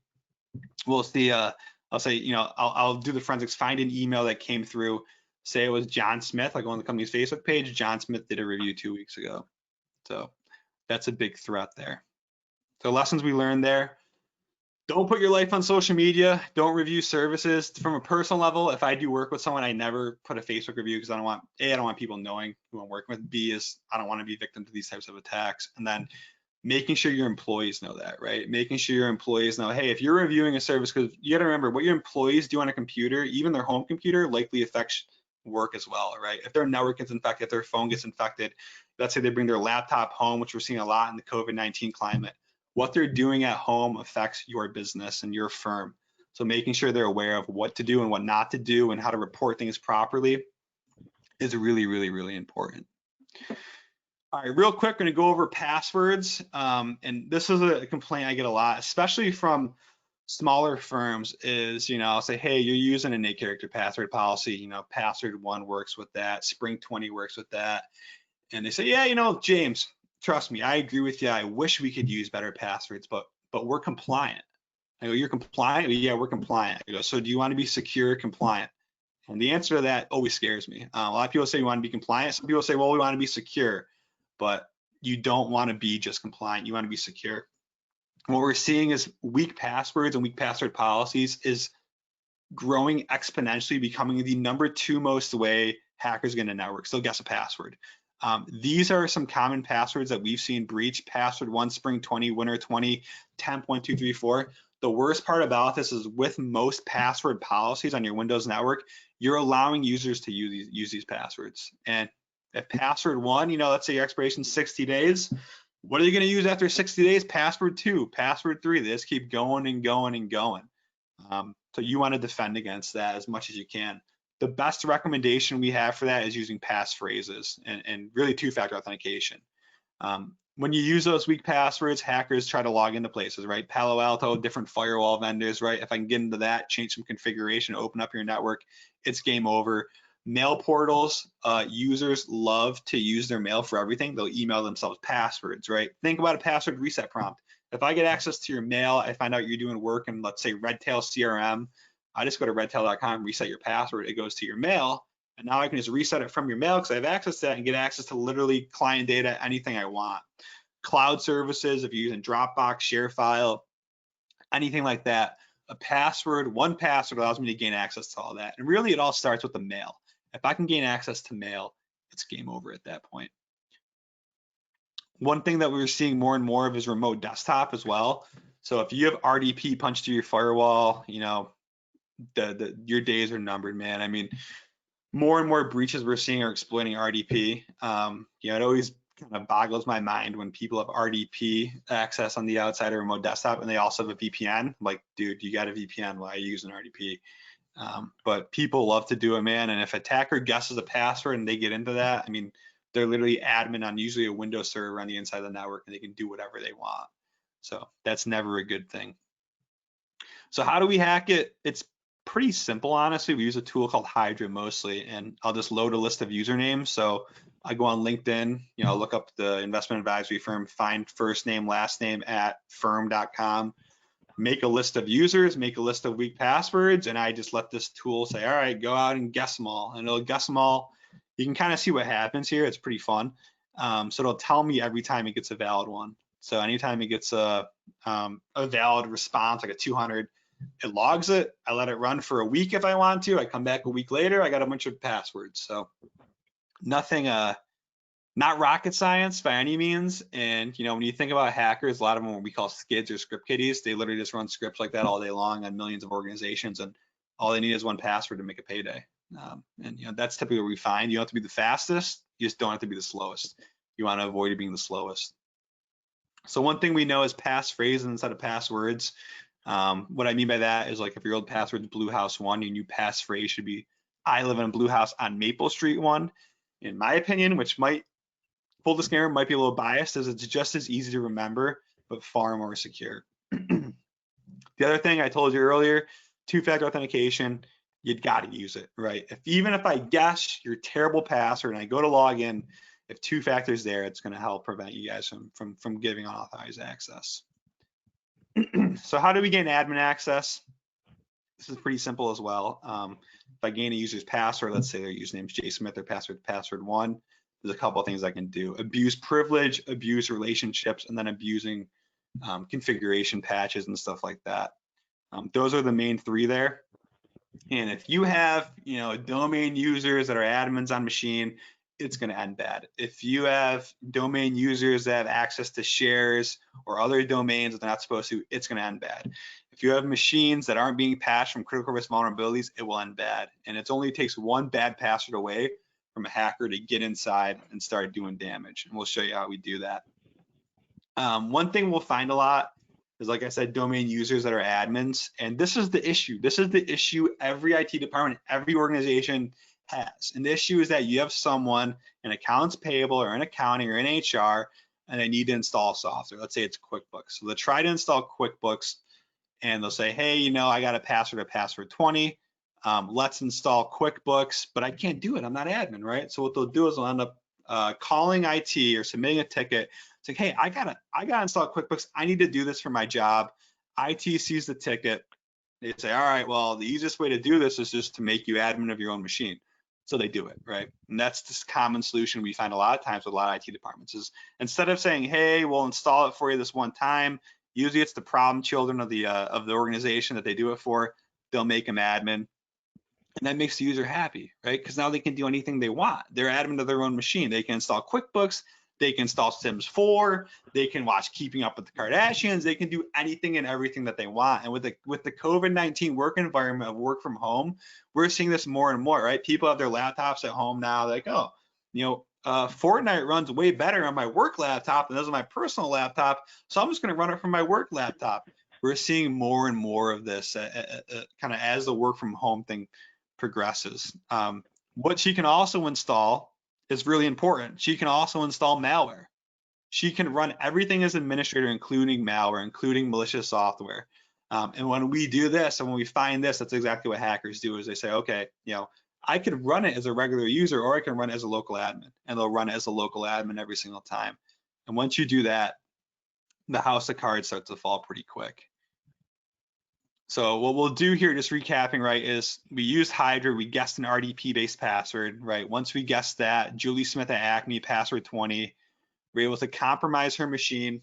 I'll say, you know, I'll do the forensics, find an email that came through, say it was John Smith, like on the company's Facebook page, John Smith did a review 2 weeks ago. So that's a big threat there. So lessons we learned there: don't put your life on social media. Don't review services. From a personal level, if I do work with someone, I never put a Facebook review because I don't want people knowing who I'm working with. B is I don't want to be victim to these types of attacks. And then making sure your employees know that, right? Making sure your employees know, hey, if you're reviewing a service, because you got to remember what your employees do on a computer, even their home computer, likely affects work as well, right? If their network gets infected, if their phone gets infected, let's say they bring their laptop home, which we're seeing a lot in the COVID-19 climate, what they're doing at home affects your business and your firm. So making sure they're aware of what to do and what not to do and how to report things properly is really, really, really important. All right, real quick, going to go over passwords. And this is a complaint I get a lot, especially from smaller firms, is, you know, I'll say, hey, you're using an 8-character password policy, you know, password 1 works with that, Spring 20 works with that. And they say, yeah, you know, James, trust me, I agree with you. I wish we could use better passwords, but we're compliant. I go, you're compliant? Yeah, we're compliant. I go, so do you want to be secure, compliant? And the answer to that always scares me. A lot of people say you want to be compliant. Some people say, well, we want to be secure, but you don't want to be just compliant. You want to be secure. What we're seeing is weak passwords and weak password policies is growing exponentially, becoming the #2 most way hackers get into networks. They'll guess a password. These are some common passwords that we've seen breach: password 1, Spring 20, Winter 20, 10.234. The worst part about this is with most password policies on your Windows network, you're allowing users to use these passwords. And if password 1, you know, let's say your expiration is 60 days, what are you going to use after 60 days? Password 2, password 3. They just keep going and going and going. So you want to defend against that as much as you can. The best recommendation we have for that is using passphrases and really 2-factor authentication. When you use those weak passwords, hackers try to log into places, right? Palo Alto, different firewall vendors, right? If I can get into that, change some configuration, open up your network, it's game over. Mail portals, users love to use their mail for everything. They'll email themselves passwords, right? Think about a password reset prompt. If I get access to your mail, I find out you're doing work in, let's say, Redtail CRM, I just go to redtail.com, reset your password, it goes to your mail, and now I can just reset it from your mail because I have access to that and get access to literally client data, anything I want. Cloud services, if you're using Dropbox, ShareFile, anything like that, a password, 1 password allows me to gain access to all that. And really, it all starts with the mail. If I can gain access to mail, it's game over at that point. One thing that we're seeing more and more of is remote desktop as well. So if you have RDP punched through your firewall, you know, your days are numbered, man. I mean, more and more breaches we're seeing are exploiting RDP. You know, it always kind of boggles my mind when people have RDP access on the outside of remote desktop and they also have a VPN. I'm like, dude, you got a VPN, why are you using RDP? But people love to do it, man. And if attacker guesses a password and they get into that, I mean, they're literally admin on usually a Windows server on the inside of the network and they can do whatever they want. So that's never a good thing. So how do we hack it? It's pretty simple, honestly. We use a tool called Hydra mostly, and I'll just load a list of usernames. So I go on LinkedIn, you know, look up the investment advisory firm, find first name, last name at firm.com, make a list of users, make a list of weak passwords, and I just let this tool say, all right, go out and guess them all. And it'll guess them all. You can kind of see what happens here. It's pretty fun. So it'll tell me every time it gets a valid one. So anytime it gets a valid response, like a 200, it logs it. I let it run for a week if I want to. I come back a week later, I got a bunch of passwords. So nothing, not rocket science by any means. And, you know, when you think about hackers, a lot of them are what we call skids or script kiddies. They literally just run scripts like that all day long on millions of organizations, and all they need is 1 password to make a payday. And, you know, that's typically what we find. You don't have to be the fastest. You just don't have to be the slowest. You want to avoid being the slowest. So one thing we know is passphrases instead of passwords. What I mean by that is, like, if your old password is Blue House 1, your new passphrase should be I live in a blue house on Maple Street 1. In my opinion, which might, full disclaimer, might be a little biased, as it's just as easy to remember, but far more secure. The other thing I told you earlier, two-factor authentication, you'd got to use it, right? Even if I guess your terrible password and I go to log in, if two-factor is there, it's going to help prevent you guys from giving unauthorized access. So how do we gain admin access? This is pretty simple as well. If I gain a user's password, let's say their username is JSmith or password1, there's a couple of things I can do. Abuse privilege, abuse relationships, and then abusing configuration patches and stuff like that. Those are the main three there. And if you have, domain users that are admins on machine, it's going to end bad. If you have domain users that have access to shares or other domains that they're not supposed to, it's going to end bad. If you have machines that aren't being patched from critical risk vulnerabilities, it will end bad. And it only takes one bad password away from a hacker to get inside and start doing damage. And we'll show you how we do that. One thing we'll find a lot is, like I said, domain users that are admins. And this is the issue. This is the issue every IT department, every organization has. And the issue is that you have someone in accounts payable or in accounting or in HR, and they need to install software. Let's say it's QuickBooks. So they'll try to install QuickBooks and they'll say, hey, I got a password of password 20. Let's install QuickBooks, but I can't do it. I'm not admin, right? So what they'll do is they'll end up calling IT or submitting a ticket. It's like, hey, I gotta install QuickBooks. I need to do this for my job. IT sees the ticket. They say, all right, well, the easiest way to do this is just to make you admin of your own machine. So they do it, right? And that's this common solution we find a lot of times with a lot of IT departments is instead of saying, hey, we'll install it for you this one time, usually it's the problem children of the organization that they do it for. They'll make them admin. And that makes the user happy, right? Because now they can do anything they want. They're admin of their own machine. They can install QuickBooks. They can install Sims 4. They can watch Keeping Up with the Kardashians. They can do anything and everything that they want. And with the COVID-19 work environment of work from home, we're seeing this more and more, right? People have their laptops at home now. They're like, oh, Fortnite runs way better on my work laptop than it does on my personal laptop. So I'm just going to run it from my work laptop. We're seeing more and more of this kind of as the work from home thing progresses. What she can also install is really important. She can also install malware. She can run everything as administrator, including malware, including malicious software. And when we do this and when we find this, that's exactly what hackers do is they say, okay, I could run it as a regular user or I can run it as a local admin, and they'll run it as a local admin every single time. And once you do that, the house of cards starts to fall pretty quick. So what we'll do here, just recapping, right, is we used Hydra, we guessed an RDP-based password, right? Once we guessed that, Julie Smith at Acme, password 20, we're able to compromise her machine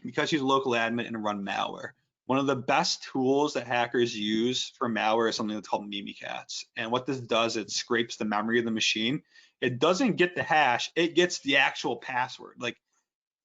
because she's a local admin and run malware. One of the best tools that hackers use for malware is something that's called Mimikatz. And what this does, it scrapes the memory of the machine. It doesn't get the hash, it gets the actual password. Like,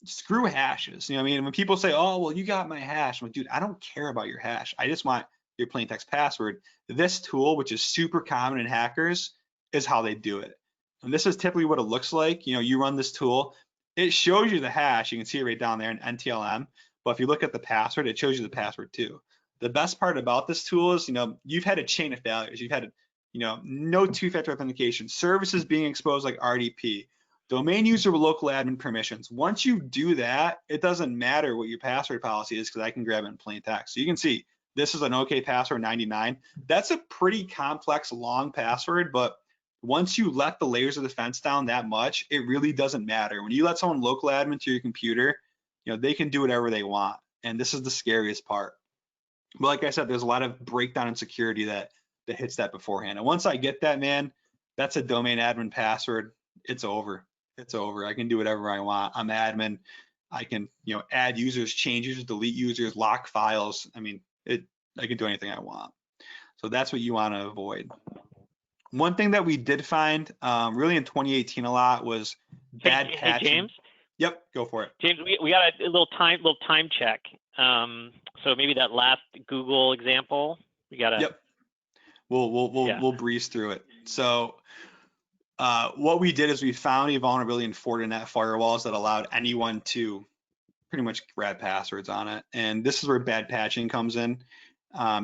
screw hashes. When people say, oh, well, you got my hash, I'm like, dude, I don't care about your hash. I just want your plain text password. This tool, which is super common in hackers, is how they do it. And this is typically what it looks like. You run this tool, it shows you the hash. You can see it right down there in NTLM. But if you look at the password, it shows you the password too. The best part about this tool is, you've had a chain of failures. You've had, no two-factor authentication, services being exposed like RDP, domain user with local admin permissions. Once you do that, it doesn't matter what your password policy is because I can grab it in plain text. So you can see this is an OK password 99. That's a pretty complex, long password, but once you let the layers of defense down that much, it really doesn't matter. When you let someone local admin to your computer, they can do whatever they want. And this is the scariest part. But like I said, there's a lot of breakdown in security that hits that beforehand. And once I get that, man, that's a domain admin password. It's over. It's over. I can do whatever I want. I'm admin. I can, add users, change users, delete users, lock files. I can do anything I want. So that's what you want to avoid. One thing that we did find really in 2018 a lot was bad patching. Hey, James. Yep, go for it. James, we got a little time check. So maybe that last Google example, we got to. Yep. We'll breeze through it. So what we did is we found a vulnerability in Fortinet firewalls that allowed anyone to pretty much grab passwords on it. And this is where bad patching comes in.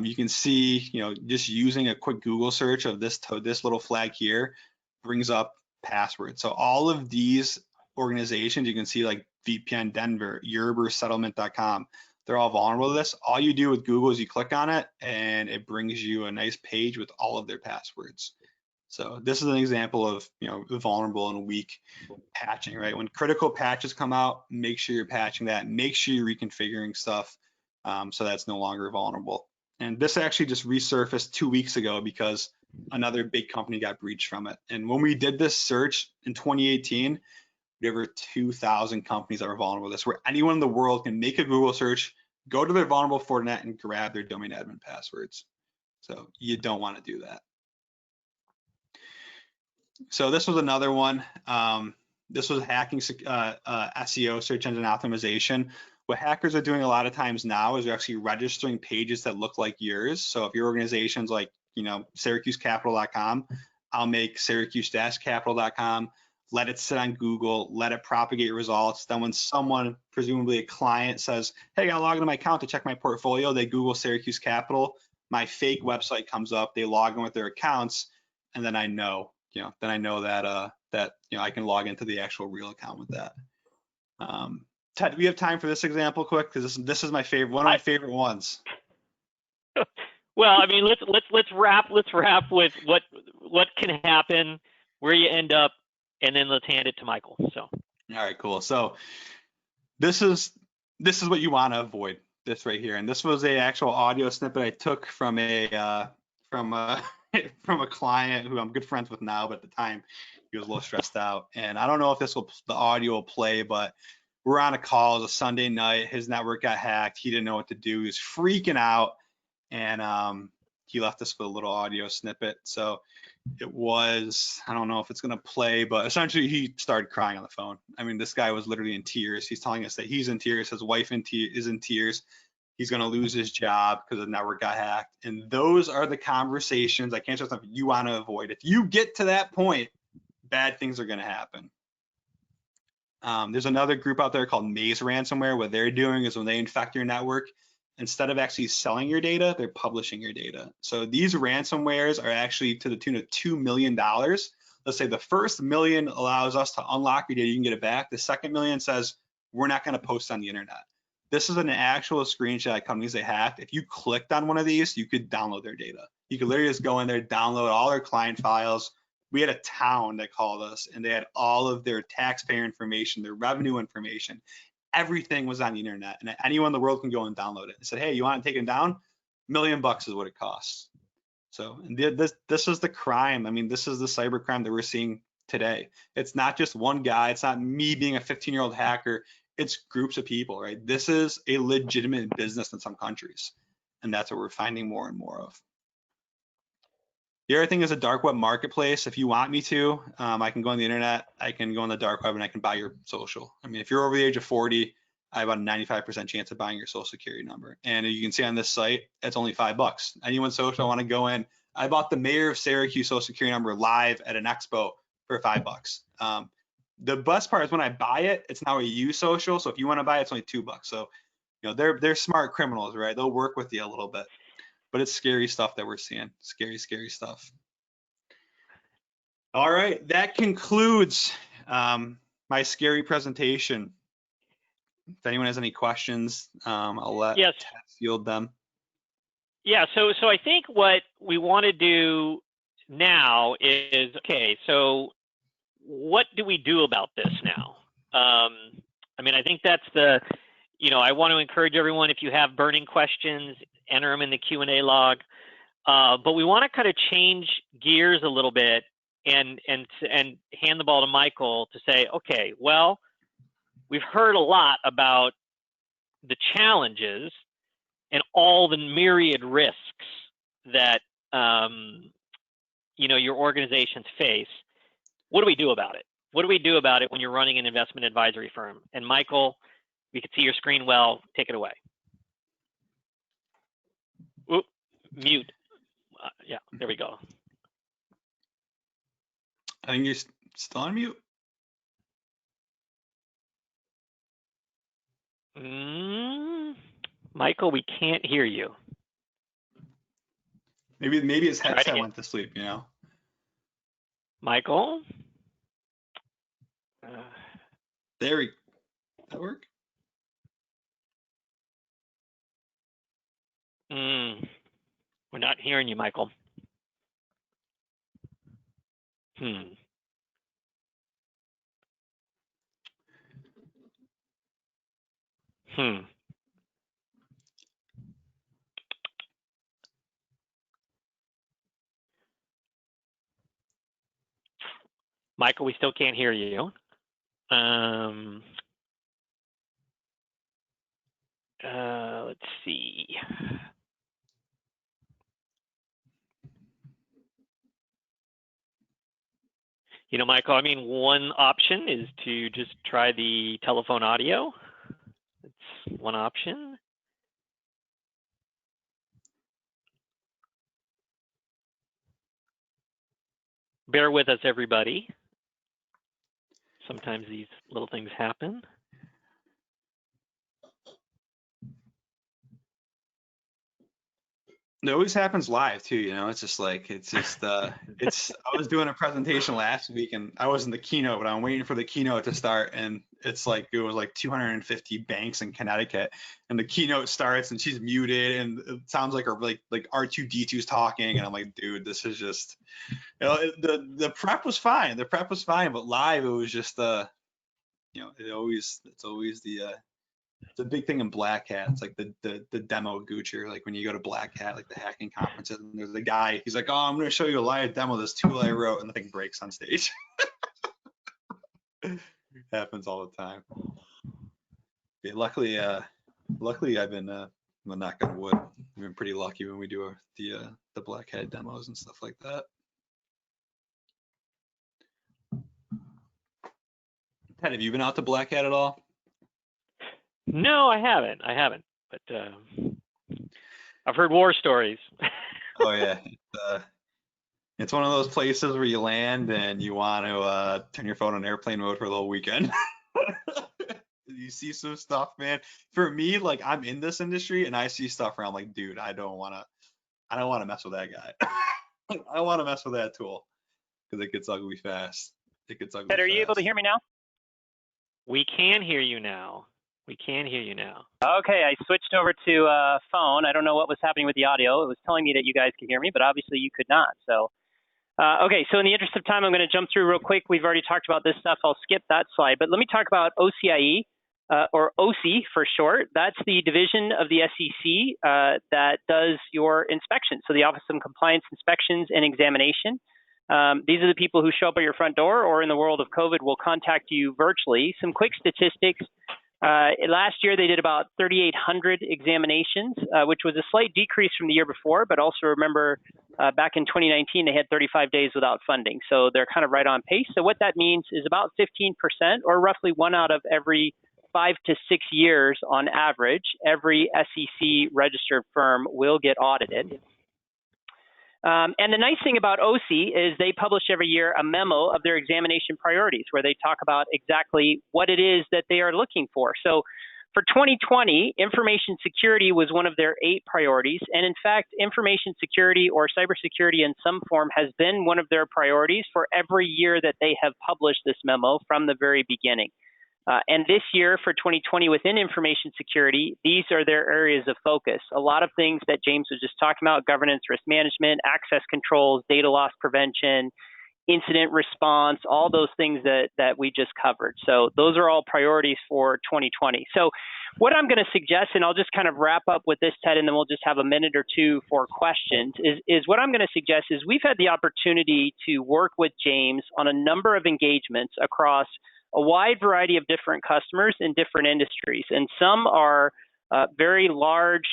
You can see, just using a quick Google search of this little flag here brings up passwords. So all of these organizations, you can see like VPN Denver, Yerber, Settlement.com. they're all vulnerable to this. All you do with Google is you click on it and it brings you a nice page with all of their passwords. So this is an example of, vulnerable and weak patching, right? When critical patches come out, make sure you're patching that. Make sure you're reconfiguring stuff so that's no longer vulnerable. And this actually just resurfaced 2 weeks ago because another big company got breached from it. And when we did this search in 2018, there were 2,000 companies that were vulnerable to this, where anyone in the world can make a Google search, go to their vulnerable Fortinet and grab their domain admin passwords. So you don't want to do that. So this was another one. This was hacking SEO, search engine optimization. What hackers are doing a lot of times now is they're actually registering pages that look like yours. So if your organization's like, SyracuseCapital.com, I'll make Syracuse-Capital.com, let it sit on Google, let it propagate results. Then when someone, presumably a client, says, hey, I gotta log into my account to check my portfolio, they Google Syracuse Capital, my fake website comes up, they log in with their accounts, and then I know, that I can log into the actual real account with that. Ted, do we have time for this example quick? Because this is my favorite, one of my favorite ones. Well, I mean, let's wrap with what can happen, where you end up, and then let's hand it to Michael. So. All right, cool. So this is what you want to avoid, this right here. And this was a actual audio snippet I took from a from a client who I'm good friends with now, but at the time he was a little stressed out. And I don't know if the audio will play, but we're on a call. It was a Sunday night. His network got hacked. He didn't know what to do. He was freaking out, and he left us with a little audio snippet. So it was, I don't know if it's going to play, but essentially he started crying on the phone. I mean, this guy was literally in tears. He's telling us that he's in tears. His wife is in tears. He's going to lose his job because the network got hacked. And those are the conversations, I can't stress enough, you want to avoid. If you get to that point, bad things are going to happen. There's another group out there called Maze Ransomware. What they're doing is when they infect your network, instead of actually selling your data, they're publishing your data. So these ransomwares are actually to the tune of $2 million. Let's say the first $1 million allows us to unlock your data, you can get it back. The second $1 million says, we're not going to post on the internet. This is an actual screenshot of companies they hacked. If you clicked on one of these, you could download their data. You could literally just go in there, download all their client files. We had a town that called us and they had all of their taxpayer information, their revenue information. Everything was on the internet, and anyone in the world can go and download it. I said, hey, you want to take it down? $1 million is what it costs. So this is the crime. I mean, this is the cyber crime that we're seeing today. It's not just one guy. It's not me being a 15-year-old hacker. It's groups of people, right? This is a legitimate business in some countries, and that's what we're finding more and more of. The other thing is a dark web marketplace. If you want me to, I can go on the internet, I can go on the dark web and I can buy your social. I mean, if you're over the age of 40, I have about a 95% chance of buying your social security number. And you can see on this site, it's only $5. Anyone social, I want to go in. I bought the mayor of Syracuse social security number live at an expo for $5. The best part is when I buy it, it's now a U social. So if you want to buy it, it's only $2. So, they're smart criminals, right? They'll work with you a little bit. But it's scary stuff that we're seeing. Scary, scary stuff. All right, that concludes my scary presentation. If anyone has any questions, I'll let Ted field them. Yeah, so I think what we want to do now is, okay, so what do we do about this now? I mean, I think that's I want to encourage everyone, if you have burning questions, enter them in the Q&A log. But we want to kind of change gears a little bit and hand the ball to Michael to say, okay, well, we've heard a lot about the challenges and all the myriad risks that your organizations face. What do we do about it? What do we do about it when you're running an investment advisory firm? And Michael, we can see your screen well. Take it away. Oop, mute. Yeah, there we go. I think you're still on mute. Michael, we can't hear you. Maybe his headset went to sleep, Michael? There we go. That work? We're not hearing you, Michael. Michael, we still can't hear you. Let's see. You know, Michael, I mean, one option is to just try the telephone audio. It's one option. Bear with us, everybody. Sometimes these little things happen. It always happens live too, you know. It's just like I was doing a presentation last week and I was in the keynote, but I'm waiting for the keynote to start, and it was like 250 banks in Connecticut, and the keynote starts and she's muted and it sounds like her like R2D2's talking, and I'm like, dude, this is just, you know, the prep was fine. The prep was fine, but live it was just you know, it's always it's a big thing in Black Hat. It's like the demo Gucci, like when you go to Black Hat, like the hacking conferences, and there's a guy, he's like, oh, I'm going to show you a live demo of this tool I wrote, and the thing breaks on stage. It happens all the time. Yeah, luckily I've been, well, knock on wood, I've been pretty lucky when we do the Black Hat demos and stuff like that. Ted, have you been out to Black Hat at all? No, I haven't. But I've heard war stories. Oh yeah, it's one of those places where you land and you want to turn your phone on airplane mode for a little weekend. You see some stuff, man. For me, like, I'm in this industry and I see stuff where I'm like, dude, I don't want to mess with that guy. I want to mess with that tool because it gets ugly fast. It gets ugly. Ted, are you able to hear me now? We can hear you now. We can hear you now. Okay, I switched over to phone. I don't know what was happening with the audio. It was telling me that you guys could hear me, but obviously you could not. So, okay, so in the interest of time, I'm going to jump through real quick. We've already talked about this stuff. I'll skip that slide, but let me talk about OCIE, or OCIE for short. That's the division of the SEC that does your inspection. So the Office of Compliance Inspections and Examination. These are the people who show up at your front door, or in the world of COVID will contact you virtually. Some quick statistics. Last year, they did about 3,800 examinations, which was a slight decrease from the year before, but also remember back in 2019, they had 35 days without funding. So they're kind of right on pace. So what that means is about 15%, or roughly 1 out of every 5 to 6 years on average, every SEC registered firm will get audited. And the nice thing about OCIE is they publish every year a memo of their examination priorities where they talk about exactly what it is that they are looking for. So for 2020, information security was one of their 8 priorities. And in fact, information security or cybersecurity in some form has been one of their priorities for every year that they have published this memo from the very beginning. And this year for 2020 within information security, these are their areas of focus. A lot of things that James was just talking about: governance, risk management, access controls, data loss prevention, incident response, all those things that we just covered. So those are all priorities for 2020. So what I'm going to suggest, and I'll just kind of wrap up with this, Ted, and then we'll just have a minute or two for questions, is what I'm going to suggest is we've had the opportunity to work with James on a number of engagements across a wide variety of different customers in different industries. And some are very large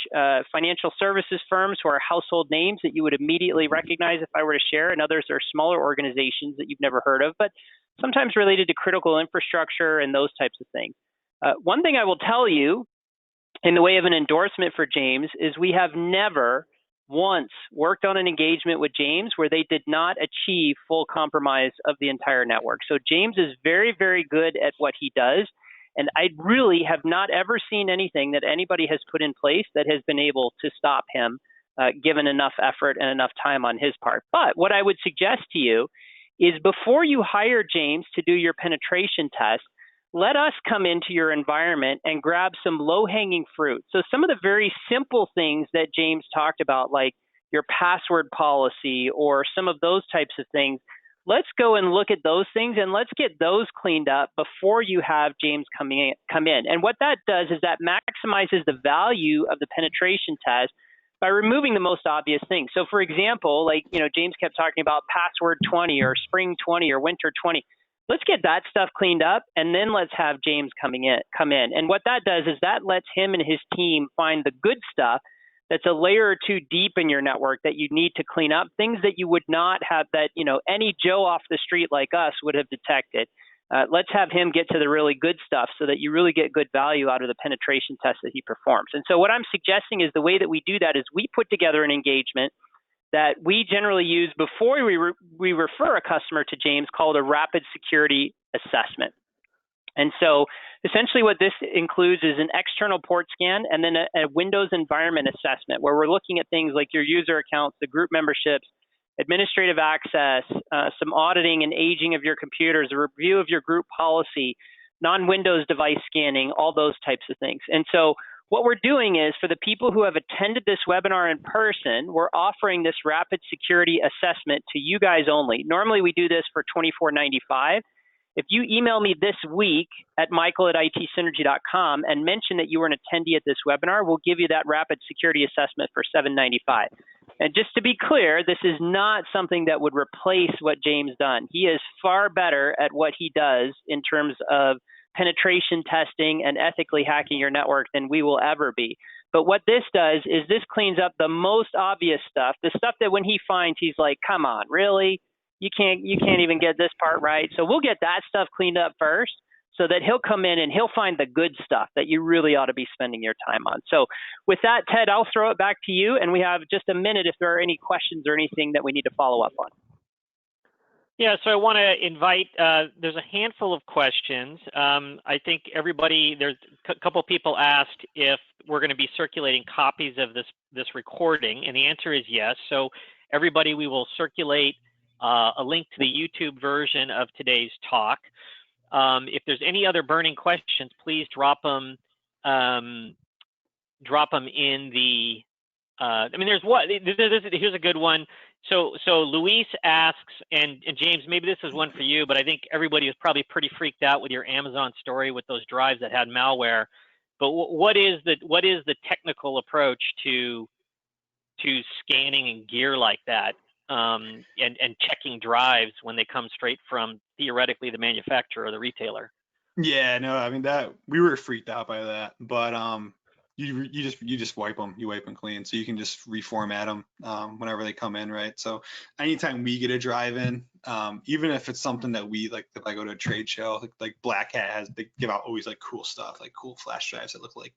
financial services firms who are household names that you would immediately recognize if I were to share, and others are smaller organizations that you've never heard of, but sometimes related to critical infrastructure and those types of things. One thing I will tell you in the way of an endorsement for James is we have never once worked on an engagement with James where they did not achieve full compromise of the entire network. So James is very, very good at what he does. And I really have not ever seen anything that anybody has put in place that has been able to stop him, given enough effort and enough time on his part. But what I would suggest to you is before you hire James to do your penetration test, let us come into your environment and grab some low-hanging fruit. So some of the very simple things that James talked about, like your password policy or some of those types of things, let's go and look at those things and let's get those cleaned up before you have James come in. And what that does is that maximizes the value of the penetration test by removing the most obvious things. So for example, like, James kept talking about password 20 or spring 20 or winter 20. Let's get that stuff cleaned up, and then let's have James come in. And what that does is that lets him and his team find the good stuff that's a layer or two deep in your network that you need to clean up, things that you would not have, that any Joe off the street like us would have detected. Let's have him get to the really good stuff so that you really get good value out of the penetration test that he performs. And so what I'm suggesting is the way that we do that is we put together an engagement that we generally use before we refer a customer to James, called a rapid security assessment. And so essentially what this includes is an external port scan and then a Windows environment assessment, where we're looking at things like your user accounts, the group memberships, administrative access, some auditing and aging of your computers, a review of your group policy, non-Windows device scanning, all those types of things. And so what we're doing is, for the people who have attended this webinar in person, we're offering this rapid security assessment to you guys only. Normally we do this for $24.95. If you email me this week at michael@itsynergy.com and mention that you were an attendee at this webinar, we'll give you that rapid security assessment for $7.95. And just to be clear, this is not something that would replace what James done. He is far better at what he does in terms of penetration testing and ethically hacking your network than we will ever be. But what this does is this cleans up the most obvious stuff, the stuff that when he finds, he's like, come on, really? You can't even get this part right. So we'll get that stuff cleaned up first, so that he'll come in and he'll find the good stuff that you really ought to be spending your time on. So with that, Ted, I'll throw it back to you, and we have just a minute if there are any questions or anything that we need to follow up on. Yeah, so I want to invite, there's a handful of questions. I think there's a couple people asked if we're going to be circulating copies of this recording, and the answer is yes. So everybody, we will circulate a link to the YouTube version of today's talk. If there's any other burning questions, please drop them in the, here's a good one. So Luis asks, and James, maybe this is one for you, but I think everybody was probably pretty freaked out with your Amazon story with those drives that had malware. But what is the technical approach to scanning and gear like that, and checking drives when they come straight from theoretically the manufacturer or the retailer? Yeah, no, I mean, that we were freaked out by that, but you just wipe them, clean, so you can just reformat them whenever they come in, right? So anytime we get a drive in, even if it's something that we like, if I go to a trade show, like Black Hat they give out always like cool stuff, like cool flash drives that look like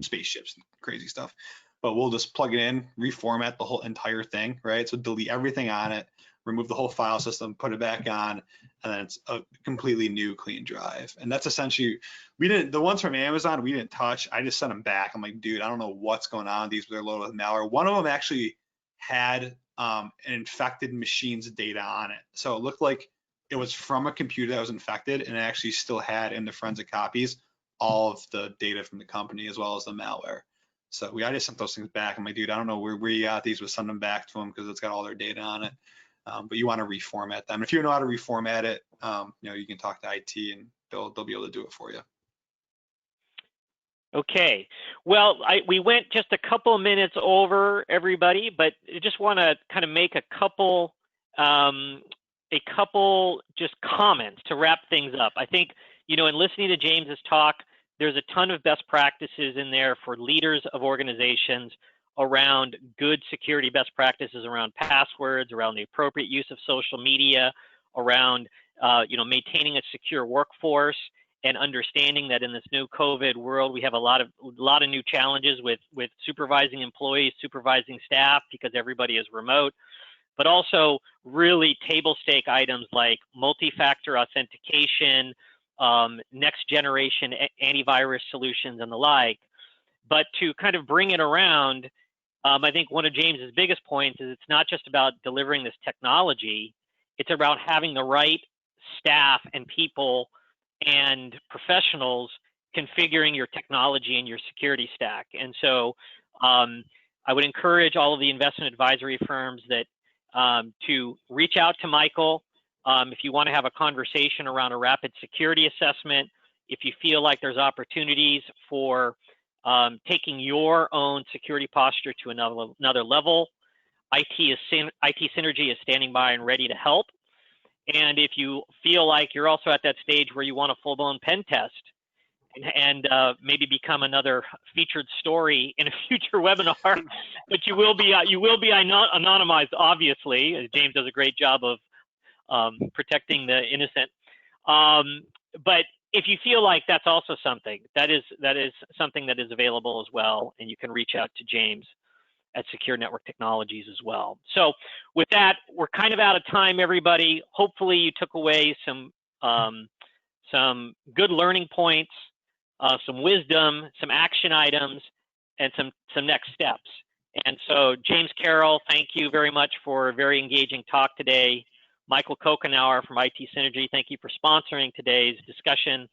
spaceships and crazy stuff. But we'll just plug it in, reformat the whole entire thing, right? So delete everything on it, remove the whole file system, put it back on, and then it's a completely new, clean drive. And that's essentially, the ones from Amazon, we didn't touch. I just sent them back. I'm like, dude, I don't know what's going on. These were loaded with malware. One of them actually had an infected machine's data on it. So it looked like it was from a computer that was infected, and it actually still had in the forensic copies all of the data from the company as well as the malware. So I just sent those things back. I'm like, dude, I don't know where you got these, but send them back to them because it's got all their data on it. But you want to reformat them. If you know how to reformat it, you can talk to IT and they'll be able to do it for you. Okay. Well, we went just a couple of minutes over, everybody, but I just want to kind of make a couple just comments to wrap things up. I think, in listening to James's talk, there's a ton of best practices in there for leaders of organizations around good security best practices around passwords, around the appropriate use of social media, around maintaining a secure workforce, and understanding that in this new COVID world we have a lot of new challenges with supervising employees, supervising staff, because everybody is remote, but also really table stake items like multi-factor authentication, next generation antivirus solutions, and the like. But to kind of bring it around, I think one of James's biggest points is it's not just about delivering this technology, it's about having the right staff and people and professionals configuring your technology and your security stack. And so I would encourage all of the investment advisory firms that to reach out to Michael if you want to have a conversation around a rapid security assessment, if you feel like there's opportunities for taking your own security posture to another level. itSynergy is standing by and ready to help. And if you feel like you're also at that stage where you want a full-blown pen test and maybe become another featured story in a future webinar, but you will be anonymized, obviously. James does a great job of protecting the innocent. But if you feel like that's also something, that is something that is available as well, and you can reach out to James at Secure Network Technologies as well. So with that, we're kind of out of time, everybody. Hopefully you took away some good learning points, some wisdom, some action items, and some next steps. And so James Carroll, thank you very much for a very engaging talk today. Michael Kokenauer from itSynergy, thank you for sponsoring today's discussion.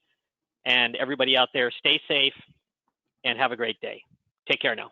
And everybody out there, stay safe and have a great day. Take care now.